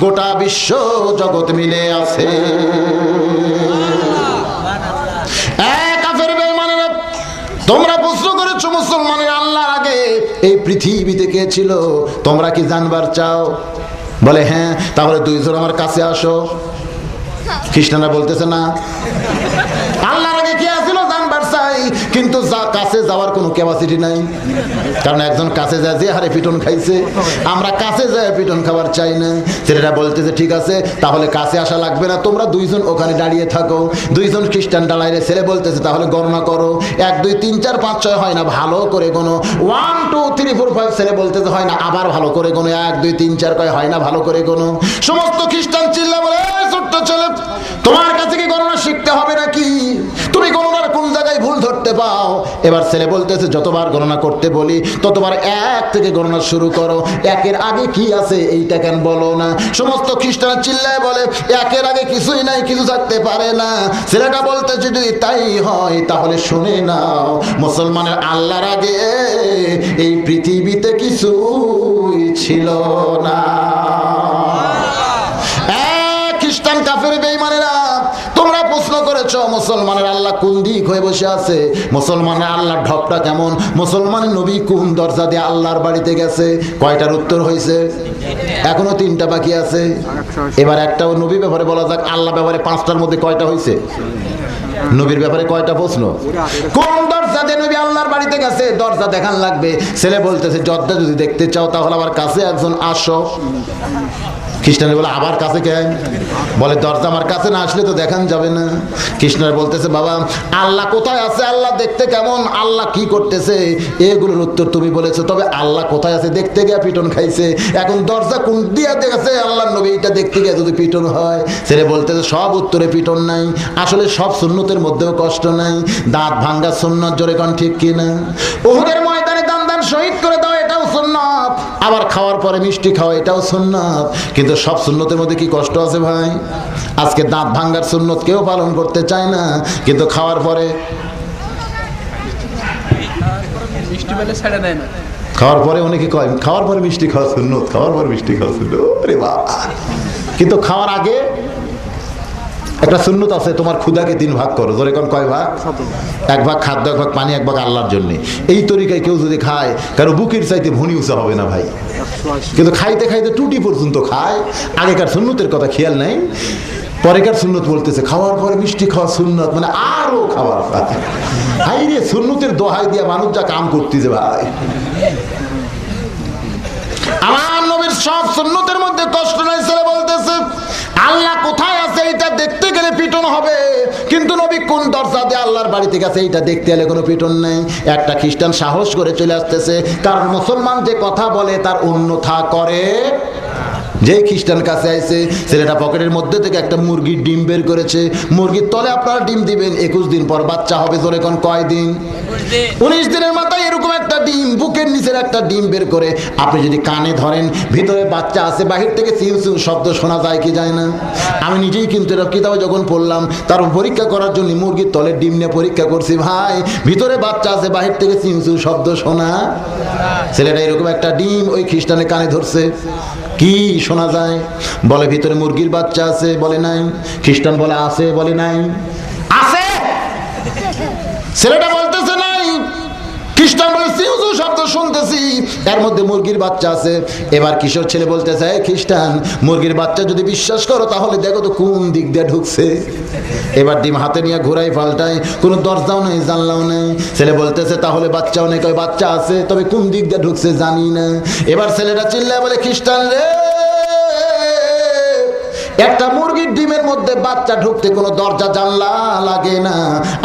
A: গোটা বিশ্ব জগৎ মিলে আছে। কাফের বেঈমানেরা, তোমরা প্রশ্ন করেছো মুসলমানের আল্লাহর আগে এই পৃথিবীতে কে ছিল, তোমরা কি জানবার চাও? বলে হ্যাঁ। তাহলে 2 জন আমার কাছে আসো। খ্রিস্টানরা বলতেছে, না, আল্লাহর আগে কে ছিল জানবার চাই। কিন্তু কাছে যাওয়ার কোনো ক্যাপাসিটি নাই। কারণ একজন কাছে যায় যে হারে পিটন খাইছে, আমরা কাছে যায় পিটন খাবার চাই না। ছেলেরা বলতেছে ঠিক আছে তাহলে কাছে আসা লাগবে না, তোমরা দুইজন ওখানে দাঁড়িয়ে থাকো। দুইজন খ্রিস্টান দাঁড়াইলে ছেলে বলতেছে তাহলে গণনা করো, 1 2 3 4 5 6 হয় না, ভালো করে গোনো। 1 2 3 4 5 ছেলে বলতেছে হয় না, আবার ভালো করে গোনো। 1 2 3 4 কয় হয় না, ভালো করে গোনো। সমস্ত খ্রিস্টান চিল্লা বলে ছোট্ট ছেলে তোমার কাছে কি গণনা শিখতে হবে নাকি? তুমি গণনার কোন জায়গায় ভুল ধরতে পাও? এবার ছেলে বলতেছে যতবার গণনা করতে বলি ততবার 1 থেকে গণনা শুরু করো, 1 এর আগে কি আছে এইটা কেন বলো না? সমস্ত খ্রিস্টান চিল্লায় বলে 1 এর আগে কিছুই নাই, কিছু থাকতে পারে না। ছেলেটা বলতেছে যদি তাই হয় তাহলে শুনে নাও, মুসলমানের আল্লাহর আগে এই পৃথিবীতে কিছুই ছিল না। খ্রিস্টান কাফের বেঈমানেরা তোমরা প্রশ্ন করেছো মুসলমানের আল্লাহ কোন দিক হয়ে বসে আছে, মুসলমানের আল্লাহর ঢপটা কেমন, মুসলমানের নবী কোন দরজা দিয়ে আল্লাহর বাড়িতে গেছে? কয়টার উত্তর হয়েছে? এখনো 3টা বাকি আছে। এবার একটাও নবী ব্যাপারে বলা যাক, আল্লাহ ব্যাপারে 5টার মধ্যে কয়টা হয়েছে? নবীর ব্যাপারে কয়টা প্রশ্ন? কোন দরজা দিয়ে নবী আল্লাহর বাড়িতে গেছে? দরজা দেখান লাগবে। ছেলে বলতেছে দরজা যদি দেখতে চাও তাহলে আমার কাছে একজন আসো। খ্রিস্টানের বলে আবার কাছে কেন? বলে দরজা আমার কাছে না আসলে তো দেখান যাবে না। খ্রিস্টান বলতেছে বাবা আল্লাহ কোথায় আছে, আল্লাহ দেখতে কেমন, আল্লাহ কি করতেছে, এগুলোর উত্তর তুমি বলেছো, তবে আল্লাহ কোথায় আছে দেখতে গিয়ে পিটন খাইছে। এখন দরজা কোন দিয়ে দেখেছে আল্লাহ নবী, এটা দেখতে গিয়ে যদি পিটন হয়। ছেলে বলতেছে সব উত্তরে পিটন নাই, আসলে সব সুন্নতের মধ্যেও কষ্ট নাই। দাঁত ভাঙ্গা সুন্নত, জোরে কোন ঠিক কিনা? উহুদের ময়দানে দান শহীদ করে দাও, এটাও সুন্নাত। আবার খাওয়ার পরে মিষ্টি খাওয়া, এটাও সুন্নাত। কিন্তু সব সুন্নতের মধ্যে কি কষ্ট আছে ভাই? আজকে দাঁত ভাঙ্গার সুন্নত কেউ পালন করতে চায় না, কিন্তু খাওয়ার পরে মিষ্টি পেলে ছেড়ে দেয় না। খাওয়ার পরে অনেকে কয় খাওয়ার পরে মিষ্টি খাওয়া সুন্নত, খাওয়ার পরে মিষ্টি খাওয়া সুন্নত। আরে বাবা, কিন্তু খাওয়ার আগে একটা সুন্নত আছে, তোমার ক্ষুধাকে 3 ভাগ করো। জোরে কোন কয় ভাগ? 1 ভাগ খাদ্য, 1 ভাগ পানি, 1 ভাগ আল্লাহর জন্য। এই তরিকায় কেউ যদি খায় কারো বুকের চাইতে ভুঁড়ি উঁচা হবে না ভাই। কিন্তু খাইতে খাইতে টুটি পর্যন্ত খায়। আগেকার সুন্নতের কথা খেয়াল নাই, পরেকার সুন্নত বলতেছে খাওয়ার পরে মিষ্টি খাওয়া সুন্নত, মানে আরো খাওয়ার। হাই রে, সুন্নতের দোহাই দিয়া মানুষ যা কাম করতেছে ভাই। আমার নবীর সব সুন্নতের মধ্যে কষ্ট নাই। ছেলে বলতেছে আল্লাহ কোথায় আছে এটা দেখতে গেলে পিটন হবে, কিন্তু নবী কোন দরজা দিয়ে আল্লাহর বাড়িতে গেছে এটা দেখতে গেলে কোনো পিটন নেই। একটা খ্রিস্টান সাহস করে চলে আসতেছে, কারণ মুসলমান যে কথা বলে তার অন্যথা করে। যে খ্রিস্টান কাছে আইছে, ছেলেটা পকেটের মধ্যে থেকে একটা মুরগির ডিম বের করেছে। মুরগির তলে আপনারা ডিম দিবেন, 21 দিন পর বাচ্চা হবে। জোরে কোন কয় দিন? 19 দিনের মাথায় এরকম একটা ডিম, বুকের নিচের একটা ডিম বের করে আপনি যদি কানে ধরেন, ভিতরে বাচ্চা আছে, বাহির থেকে চিউ চিউ শব্দ শোনা যায় কি যায় না? আমি নিজেই কিন্তু এটা কিতাবে যখন পড়লাম, তার পরীক্ষা করার জন্য মুরগির তলের ডিম নিয়ে পরীক্ষা করছি ভাই, ভিতরে বাচ্চা আছে, বাহির থেকে চিউ চিউ শব্দ শোনা। ছেলেটা এরকম একটা ডিম ওই খ্রিস্টানের কানে ধরছে। কি শোনা যায়? বলে ভিতরে মুরগির বাচ্চা আছে, বলে নাই। খ্রিস্টান বলে আছে, বলে নাই। আছে, ছেলেটা বলতেছে নাই। খ্রিস্টান বলে চিউ চিউ শব্দ শুনতেছি, এর মধ্যে মুরগির বাচ্চা আছে। এবার কিশোর ছেলে বলতেছে খ্রিস্টান, মুরগির বাচ্চা যদি বিশ্বাস করো তাহলে দেখো তো কোন দিক দিয়ে ঢুকছে। এবার ডিম হাতে নিয়ে ঘুরাই পাল্টাই, কোনো দরজাও নেই, জানলাও নেই। ছেলে বলতেছে তাহলে বাচ্চাও নেই, কয় বাচ্চা আছে, তবে কোন দিক দিয়ে ঢুকছে জানি না। এবার ছেলেটা চিল্লায় বলে খ্রিস্টান রে, একটা মুরগির ডিমের মধ্যে বাচ্চা ঢুকতে কোনো দরজা জানলা লাগে না।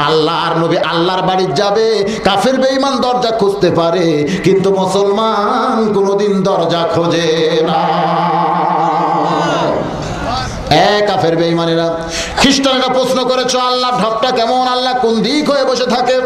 A: আল্লাহ আর নবী আল্লাহর বাড়ি যাবে, কাফের বেঈমান দরজা খুঁজতে পারে, কিন্তু মুসলমান কোনোদিন দরজা খোঁজে না। কাফের বেঈমানেরা, খ্রিস্টানেরা প্রশ্ন করেছো আল্লাহর ঢপটা কেমন, আল্লাহ কোন দিক হয়ে বসে থাকে?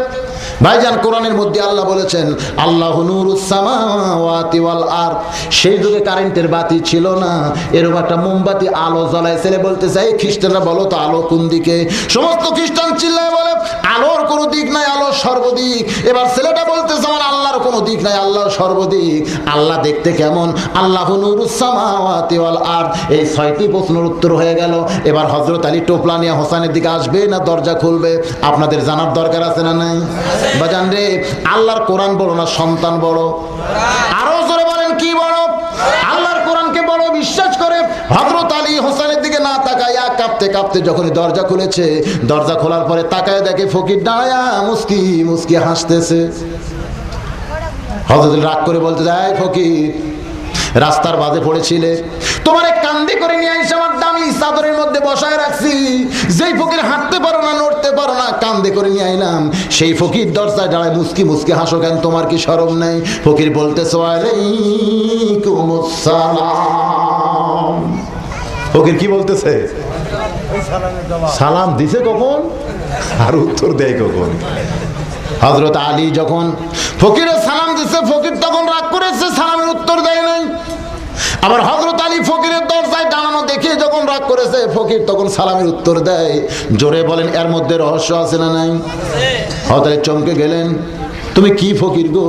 A: ভাইজান, কোরআনের মধ্যে আল্লাহ বলেছেন আল্লাহু নূরুস সামাওয়াতি ওয়াল আরদ। সেই যুগে কারেন্টের বাতি ছিল না, এরকম একটা মোমবাতি আলো জ্বলায়। ছেলে বলতে চাই খ্রিস্টানরা বলো তো আলো কোন দিকে? সমস্ত খ্রিস্টান চিল্লায় বলে আলোর কোনো দিক নাই, আলো সর্বদিক। এবার ছেলেটা বলতেছে আমার আল্লাহর কোনো দিক নাই, আল্লাহ সর্বদিক। আল্লাহ দেখতে কেমন? আল্লাহু নূরুস সামাওয়াতি ওয়াল আরদ। এই 6টি প্রশ্নের উত্তর হয়ে গেল। এবার হযরত আলী টোপলা নিয়ে হোসেনের দিকে আসবে না দরজা খুলবে? আপনাদের জানার দরকার আছে না নাই? বাজান রে, আল্লাহর কোরআন বড় না সন্তান বড়? আরো জোরে বলেন কি বড়? আল্লাহর কোরআনকে বড় বিশ্বাস করে হযরত আলী হোসেনের দিকে না তাকায়া কাঁপতে কাঁপতে রাখতে যখনই দরজা খুলেছে, দরজা খোলার পরে তাকায় দেখে ফকির দাঁড়ায়া মুস্কি মুস্কি হাসতেছে। হযরত রাগ করে বলতে যায়, ফকির রাস্তার বাদে পড়েছিলে, তোমার কান্দি করে নিয়ে এসে আমার দামি চাদরের মধ্যে বসায় রাখছি, যেই ফকির হাঁটতে পারো না, নড়তে পারো না, কান্দে করে নিয়ে আইলাম, সেই ফকির দরজায় দাঁড়ায় মুস্কি মুস্কি হাসো কেন? তোমার কি শরম নাই? ফকির বলতেছে, ওয়ালাইকুমুস সালাম। ফকির কি বলতেছে? সালাম দিছে কখন আর উত্তর দেয় কখন? হযরত আলী যখন ফকিরের সালাম দিছে, ফকির তখন রাগ করেছে, সালামের উত্তর দেয় নাই। আবার হযরত আলী ফকিরের দরজায় দাঁড়ানো দেখে যখন রাগ করেছে, ফকির তখন সালামের উত্তর দেয়। জোরে বলেন, এর মধ্যে রহস্য আছে না নাই? হযরত আলী চমকে গেলেন, তুমি কি ফকির গো?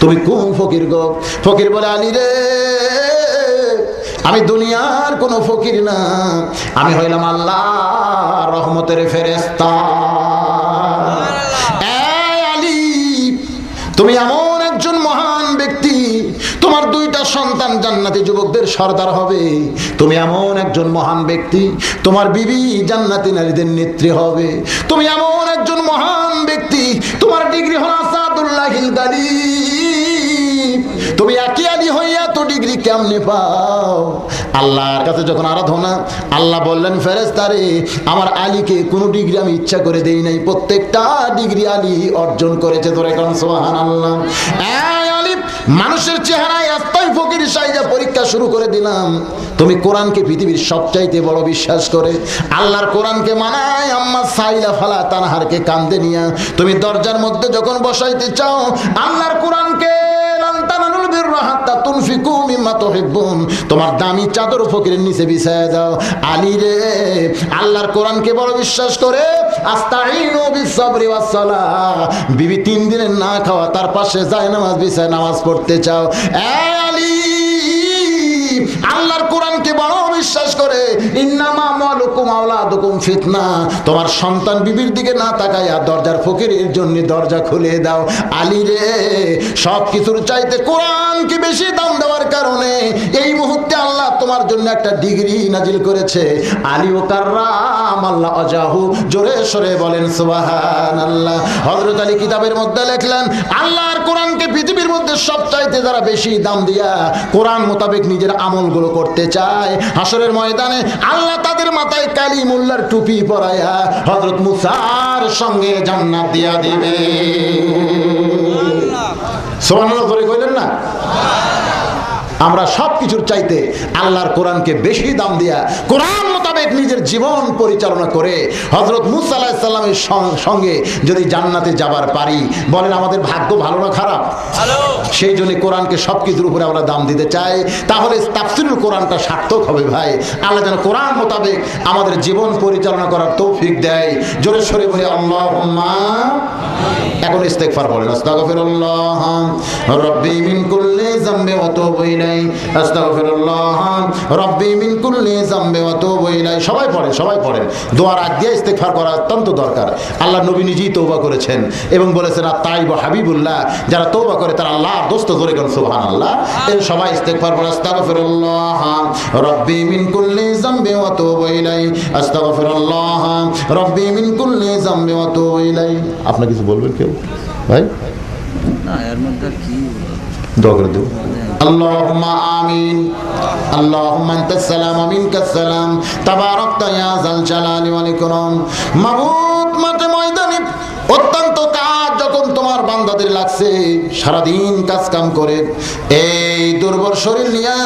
A: তুমি কোন ফকির গো? ফকির বলে, আলী রে, আমি দুনিয়ার কোন ফকির না, আমি হইলাম আল্লাহর রহমতের ফেরেশতা। তুমি এমন একজন মহান ব্যক্তি, তোমার দুইটা সন্তান জান্নাতি যুবকদের সর্দার হবে। তুমি এমন একজন মহান ব্যক্তি, তোমার বিবি জান্নাতি নারীদের নেত্রী হবে। তুমি এমন একজন মহান ব্যক্তি, তোমার ডিগ্রি হলো আসাদুল্লাহিল গালিব। তুমি একই আলী হইয়া তো ডিগ্রি কেমনে পাও? আল্লাহর কাছে যখন আরাধনা, আল্লাহ বললেন, ফেরেশতারে, আমার আলীকে কোনো ডিগ্রি আমি ইচ্ছা করে দেই নাই, প্রত্যেকটা ডিগ্রি আলী অর্জন করেছে। ধরে কোন সুবহানাল্লাহ। আলী, মানুষের চেহারায় আস্তাই ফকির সাইজা পরীক্ষা শুরু করে দিলাম। তুমি কোরআনকে পৃথিবীর সবচাইতে বড় বিশ্বাস করে, আল্লাহর কোরআনকে মানায় আম্মা সাইলা ফালা তানহারকে কান্দে নিয়া তুমি দরজার মধ্যে যখন বসাইতে চাও, আল্লাহর কোরআনকে তোমার দামি চাদর ফকিরের নিচে বিছায় দাও। আলী রে, আল্লাহর কোরআনকে বড় বিশ্বাস করে আস্তাইনু বিসসবরি ওয়াস সালাহ, বিবি 3 দিনের না খাওয়া, তার পাশে যায় নামাজ বিছায় নামাজ পড়তে চাও। আলী, আল্লাহর কোরআনকে বড় বিশ্বাস করে ইন্নামা আমওয়ালুকুম আওলাদুকুম ফিতনা, তোমার সন্তান বিবির দিকে না তাকায়া দরজার ফকিরের জন্য দরজা খুলে দাও। আলী রে, সব কিছুর চাইতে কোরআনকে বেশি দাম দেওয়ার কারণে এই মুহূর্তে আল্লাহ তোমার জন্য একটা ডিগ্রি নাজিল করেছে। আলী ও কাররাম আল্লাহ আজাহু, জোরে সরে বলেন সুবহানাল্লাহ। হযরত আলী কিতাবের মধ্যে লিখলেন, আল্লাহর কোরআনকে পৃথিবীর মধ্যে সবচাইতে যারা বেশি দাম দিয়া কোরআন মোতাবেক নিজের আমলগুলো করতে চায়, হাসরের ময়দানে আল্লাহ তাদের মাথায় কালিমুল্লাহর টুপি পরায়া হযরত মুসার সঙ্গে জান্নাত দিয়া দিবে। সুবহানাল্লাহ করে কইলেন না? আমরা সবকিছুর চাইতে আল্লাহর কোরআনকে বেশি দাম দিয়া কোরআন মোতাবেক নিজের জীবন পরিচালনা করে হযরত মুসা আলাইহিস সালামের সঙ্গে যদি জান্নাতে যাবার পারি, বলেন আমাদের ভাগ্য ভালো না খারাপ? ভালো। সেই জন্য কোরআনকে সবকিছুর উপরে আমরা দাম দিতে চাই, তাহলে তাফসীরুল কোরআনটা সার্থক হবে ভাই। আল্লাহ যেন কোরআন মোতাবেক আমাদের জীবন পরিচালনা করার তৌফিক দেয়। জোরে সরে বলি আল্লাহুম্মা। এখন ইস্তেগফার বলেন, আস্তাগফিরুল্লাহ রাব্বি মিন কুল্লি যামবি ওয়া তুবু ইলাইহি, আস্তাগফিরুল্লাহ রাব্বি মিন কুল্লি যামবি ওয়া তুবু ইলাইহি। সবাই পড়েন, সবাই পড়েন। দোয়ার আগ দিয়ে ইস্তেগফার করা অত্যন্ত দরকার। আল্লাহ নবী নিজেই তওবা করেছেন এবং বলেছেন আত-তাইবু হাবিবুল্লাহ, যারা তওবা করে তারা আল্লাহর দোস্ত। ধরে গেল সুবহানাল্লাহ। এই সবাই ইস্তেগফার পড়ে, আস্তাগফিরুল্লাহ রাব্বি মিন কুল্লি যামবি ওয়া তুবু ইলাইহি, আস্তাগফিরুল্লাহ রাব্বি মিন কুল্লি যামবি ওয়া তুবু ইলাইহি। আপনি কিছু বলবেন কেউ ভাই?
B: না, এর মধ্যে কি
A: দোয়া করে দেব। আল্লাহুম্মা আমিন। আল্লাহুম্মা আনতাস সালাম ওয়া মিনকাস সালাম, তাবারাকতা ইয়া যাল জালালি ওয়াল ইকরাম। মাবুদ, মাঠে ময়দানে অত্যন্ত কাজ যখন তোমার বান্দাদের লাগছে, সারাদিন কাজ কাম করে এই দুর্বল শরীর নিয়ে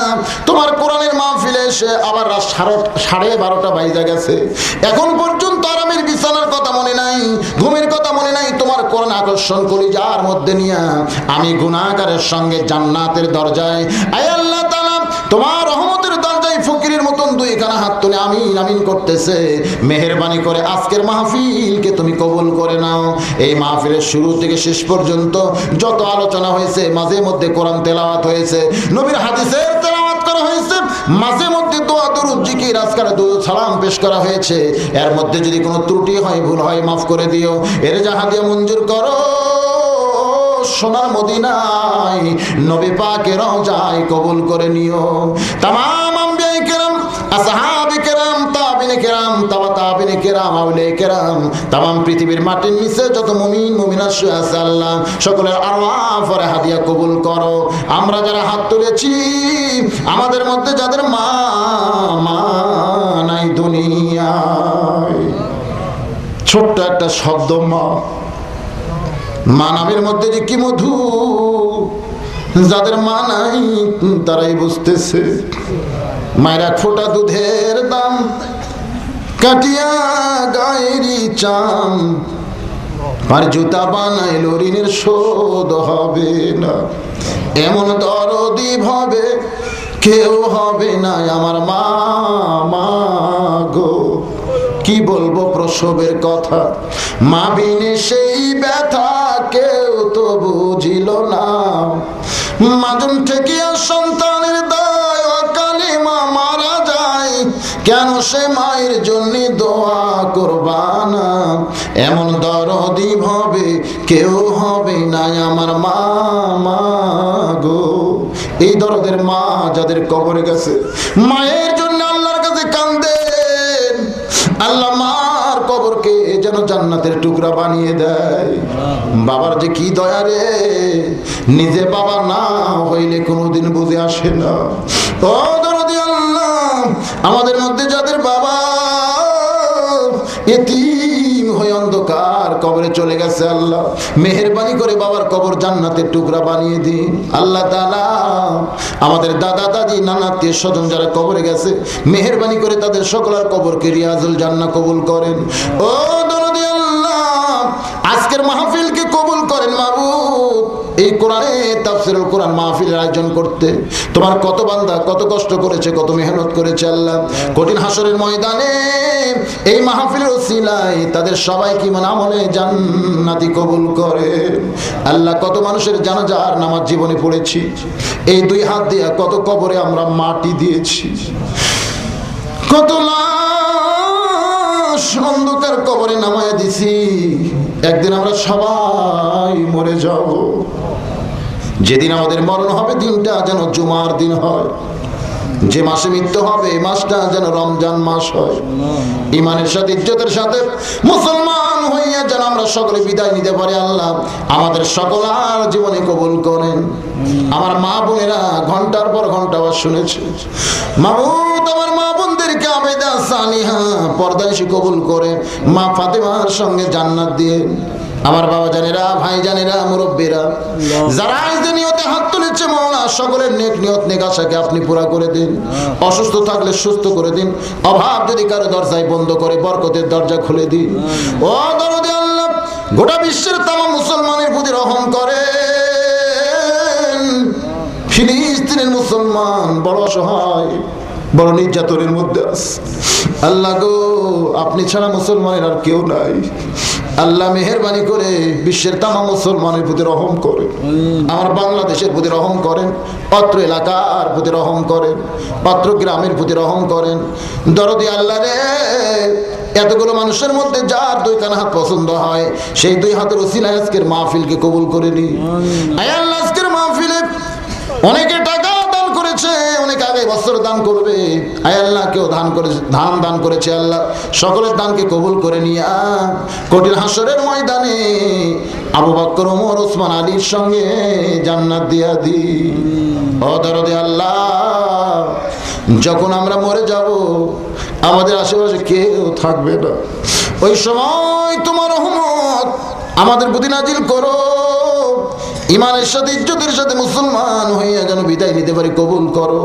A: তোমার কোরআনের মাহফিলে এসে আবার রাত 12:30 বাজে গেছে, এখন পর্যন্ত আরামের বিছানার কথা মনে নাই, ঘুমের কথা মনে নাই, তোমার কোরআন আকর্ষণ করি যার মধ্যে নিয়ে আমি গুনাহগারের সঙ্গে জান্নাতের দরজায়, আয় আল্লাহ তাআলা তোমার রহমতের দরজায় ফকিরের মতন দুইখানা হাত তুলে আমিন আমিন করতেছে। মেহেরবানি করে আজকের মাহফিলকে তুমি কবুল করে নাও। এই মাহফিলের শুরু থেকে শেষ পর্যন্ত যত আলোচনা হয়েছে, মাঝে মধ্যে কোরআন তেলাওয়াত হয়েছে, নবীর হাদিসের তেলাওয়াত করা হয়েছে, মাঝে মধ্যে দোয়া দরুদ জিকির আজকার দুরূদ সালাম পেশ করা হয়েছে, এর মধ্যে যদি কোনো ত্রুটি হয়, ভুল হয়, মাফ করে দিও। এর জাহা দিয়ে মঞ্জুর করো সোনার মদিনায় নবী পাকের রওজায় কবুল করে নিও। তামাম আম্বিয়া কেরাম, আসহাবে কেরাম, তাবিঈন কেরাম, তাবা মুকাররাবিন কিরাম আউলিয়া কিরাম तमाम পৃথিবীর মাটির নিচে যত মুমিন মুমিনাত শুয়ে আছে আল্লাহ সকলের আরওয়াহ পরে হাদিয়া কবুল করো। আমরা যারা হাত তুলেছি আমাদের মধ্যে যাদের মা নাই দুনিয়ায়, ছোট্ট একটা শব্দ মা, মা নামের মধ্যে যে কি মধু, যাদের মা নাই তারাই বুঝতেছে। মায়ের এক ফোঁটা দুধের দাম কাটিয়া গায়েরই চাম, আর জুতা বানাইল ঋণের শোধ হবে না, এমন দরদি ভাবে কেউ হবে না আমার মা। মা গো কি বলবো প্রসবের কথা, মা বিনে সেই ব্যথা কেউ তো বুঝিল না। মাজন ঠেকিয়া সন্তানের দায় অকালে মা মারা যায়, কেন সে মায়ের জন্য দোয়া করবানা, এমন দরদি ভাবে কেউ হবে না আমার মা। মা গো এই দরদের মা যাদের কবরে গেছে মায়ের জন্য আল্লাহর কাছে কান্দেন, আল্লাহ মার কবরকে যেন জান্নাতের টুকরা বানিয়ে দেয়। বাবার যে কি দয়া রে, নিজে বাবা না হইলে কোনোদিন বুঝে আসে না। ও দরদি আল্লাহ, আমাদের মধ্যে যাদের বাবা এতিম হয়ে অন্ধকার কবরে চলে গেছে আল্লাহ মেহেরবানি করে বাবার কবর জান্নাতের টুকরা বানিয়ে দিন। আল্লাহ তাআলা আমাদের দাদা দাদি নানা আত্মীয় স্বজন যারা কবরে গেছে মেহেরবানি করে তাদের সকলের কবরকে রিয়াজুল জান্নাহ কবুল করেন। ও দরদি আল্লাহ, আজকের মাহফিলকে কবুল করেন মাবুদ। এই কোরআনে তাফসীরুল কোরআন মাহফিলের আয়োজন করতে তোমার কত বান্দা কত কষ্ট করেছে, কত মেহনত করেছে আল্লাহ। কঠিন হাসরের ময়দানে এই মাহফিলের ওসিলায় তাদের সবাইকে ইমান আমলে জান্নাতি কবুল করে আল্লাহ। কত মানুষের জানাজার নামাজ জীবনে পড়েছি, এই দুই হাত দিয়ে কত কবরে আমরা মাটি দিয়েছি, কত লাশ অন্ধকার কবরে নামায় দিছি। একদিন আমরা সবাই মরে যাব, যেদিন আমাদের মরণ হবে দিনটা যেন জুমার দিন হয়, যে মাসে মৃত্যু হবে এই মাসটা যেন রমজান মাস হয়। ইমানের সাথে ইজ্জতের সাথে মুসলমান হইয়া যেন আমরা সকলে বিদায় নিতে পারি। আল্লাহ আমাদের সকলার জীবনে কবুল করেন। আমার মা বোনেরা ঘন্টার পর ঘন্টা আবার শুনেছে, মাবুদ আমার মা বোনদেরকে আবেদা সালিহা পর্দানিশী কবুল করে মা ফাতেমার সঙ্গে জান্নাত দিয়ে। আমার বাবা জানেরা, ভাই জানেরা, মুরব্বীরা যারা আজ নিয়তে হাত তুলেছে মাওলা সকলের নেক নিয়ত নেক আশাকে আপনি পুরা করে দিন। অসুস্থ থাকলে সুস্থ করে দিন, অভাব যদি কারো দরজায় বন্ধ করে বরকতের দরজা খুলে দিন। ও দরদে আল্লাহ, গোটা বিশ্বের তামাম মুসলমানের প্রতি রহম করেন। ফিলিস্তিনের মুসলমান বড় অসহায়, বড় নির্যাতনের মধ্যে আছে আল্লাহ গো, আপনি ছাড়া মুসলমানের আর কেউ নাই। আল্লাহ মেহেরবানি করে বিশ্বের তামাম মুসলমানের প্রতি রহম করেন, আমার বাংলাদেশের প্রতি রহম করেন, অত্র এলাকার প্রতি রহম করেন, অত্র গ্রামের প্রতি রহম করেন। দরদি আল্লাহ রে, এতগুলো মানুষের মধ্যে যার দুই কান হাত পছন্দ হয় সেই দুই হাতের ওসিলায় আজকের মাহফিলকে কবুল করে নি। আল্লাহ আজকের মাহফিলে অনেকে টাকা দান করেছে, অনেক আগে বছর দান করবে। আয় আল্লাহ কেউ ধান দান করেছে, আল্লাহ সকলের দানকে কবুল করে নিয়া কঠিন হাসরের ময়দানে আবু বকর ওমর ওসমান আলীর সঙ্গে জান্নাত দিয়া দি। ও দরদে আল্লাহ, যখন আমরা মরে যাব আমাদের আশেপাশে কেউ থাকবে না, ওই সময় তোমার রহমত আমাদের প্রতি নাজিল করো। ইমানের সাথে ইজ্জতের সাথে মুসলমান হইয়া যেন বিদায় নিতে পারি, কবুল করো।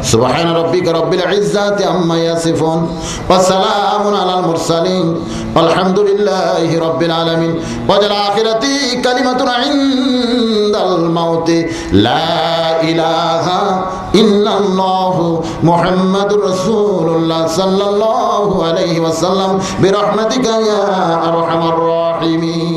A: সুবহান রাব্বিকা রাব্বিল ইজ্জাতি আম্মা ইয়াসিফুন ওয়া সালামুন আলাল মুরসালিন আলহামদুলিল্লাহি রাব্বিল আলামিন। ওয়াল আখিরাতি কালিমাতুন ইনদাল মাউতি লা ইলাহা ইল্লাল্লাহু মুহাম্মাদুর রাসূলুল্লাহ সাল্লাল্লাহু আলাইহি ওয়াসাল্লাম বিরহমাতিকা ইয়া আরহামার রাহিমিন।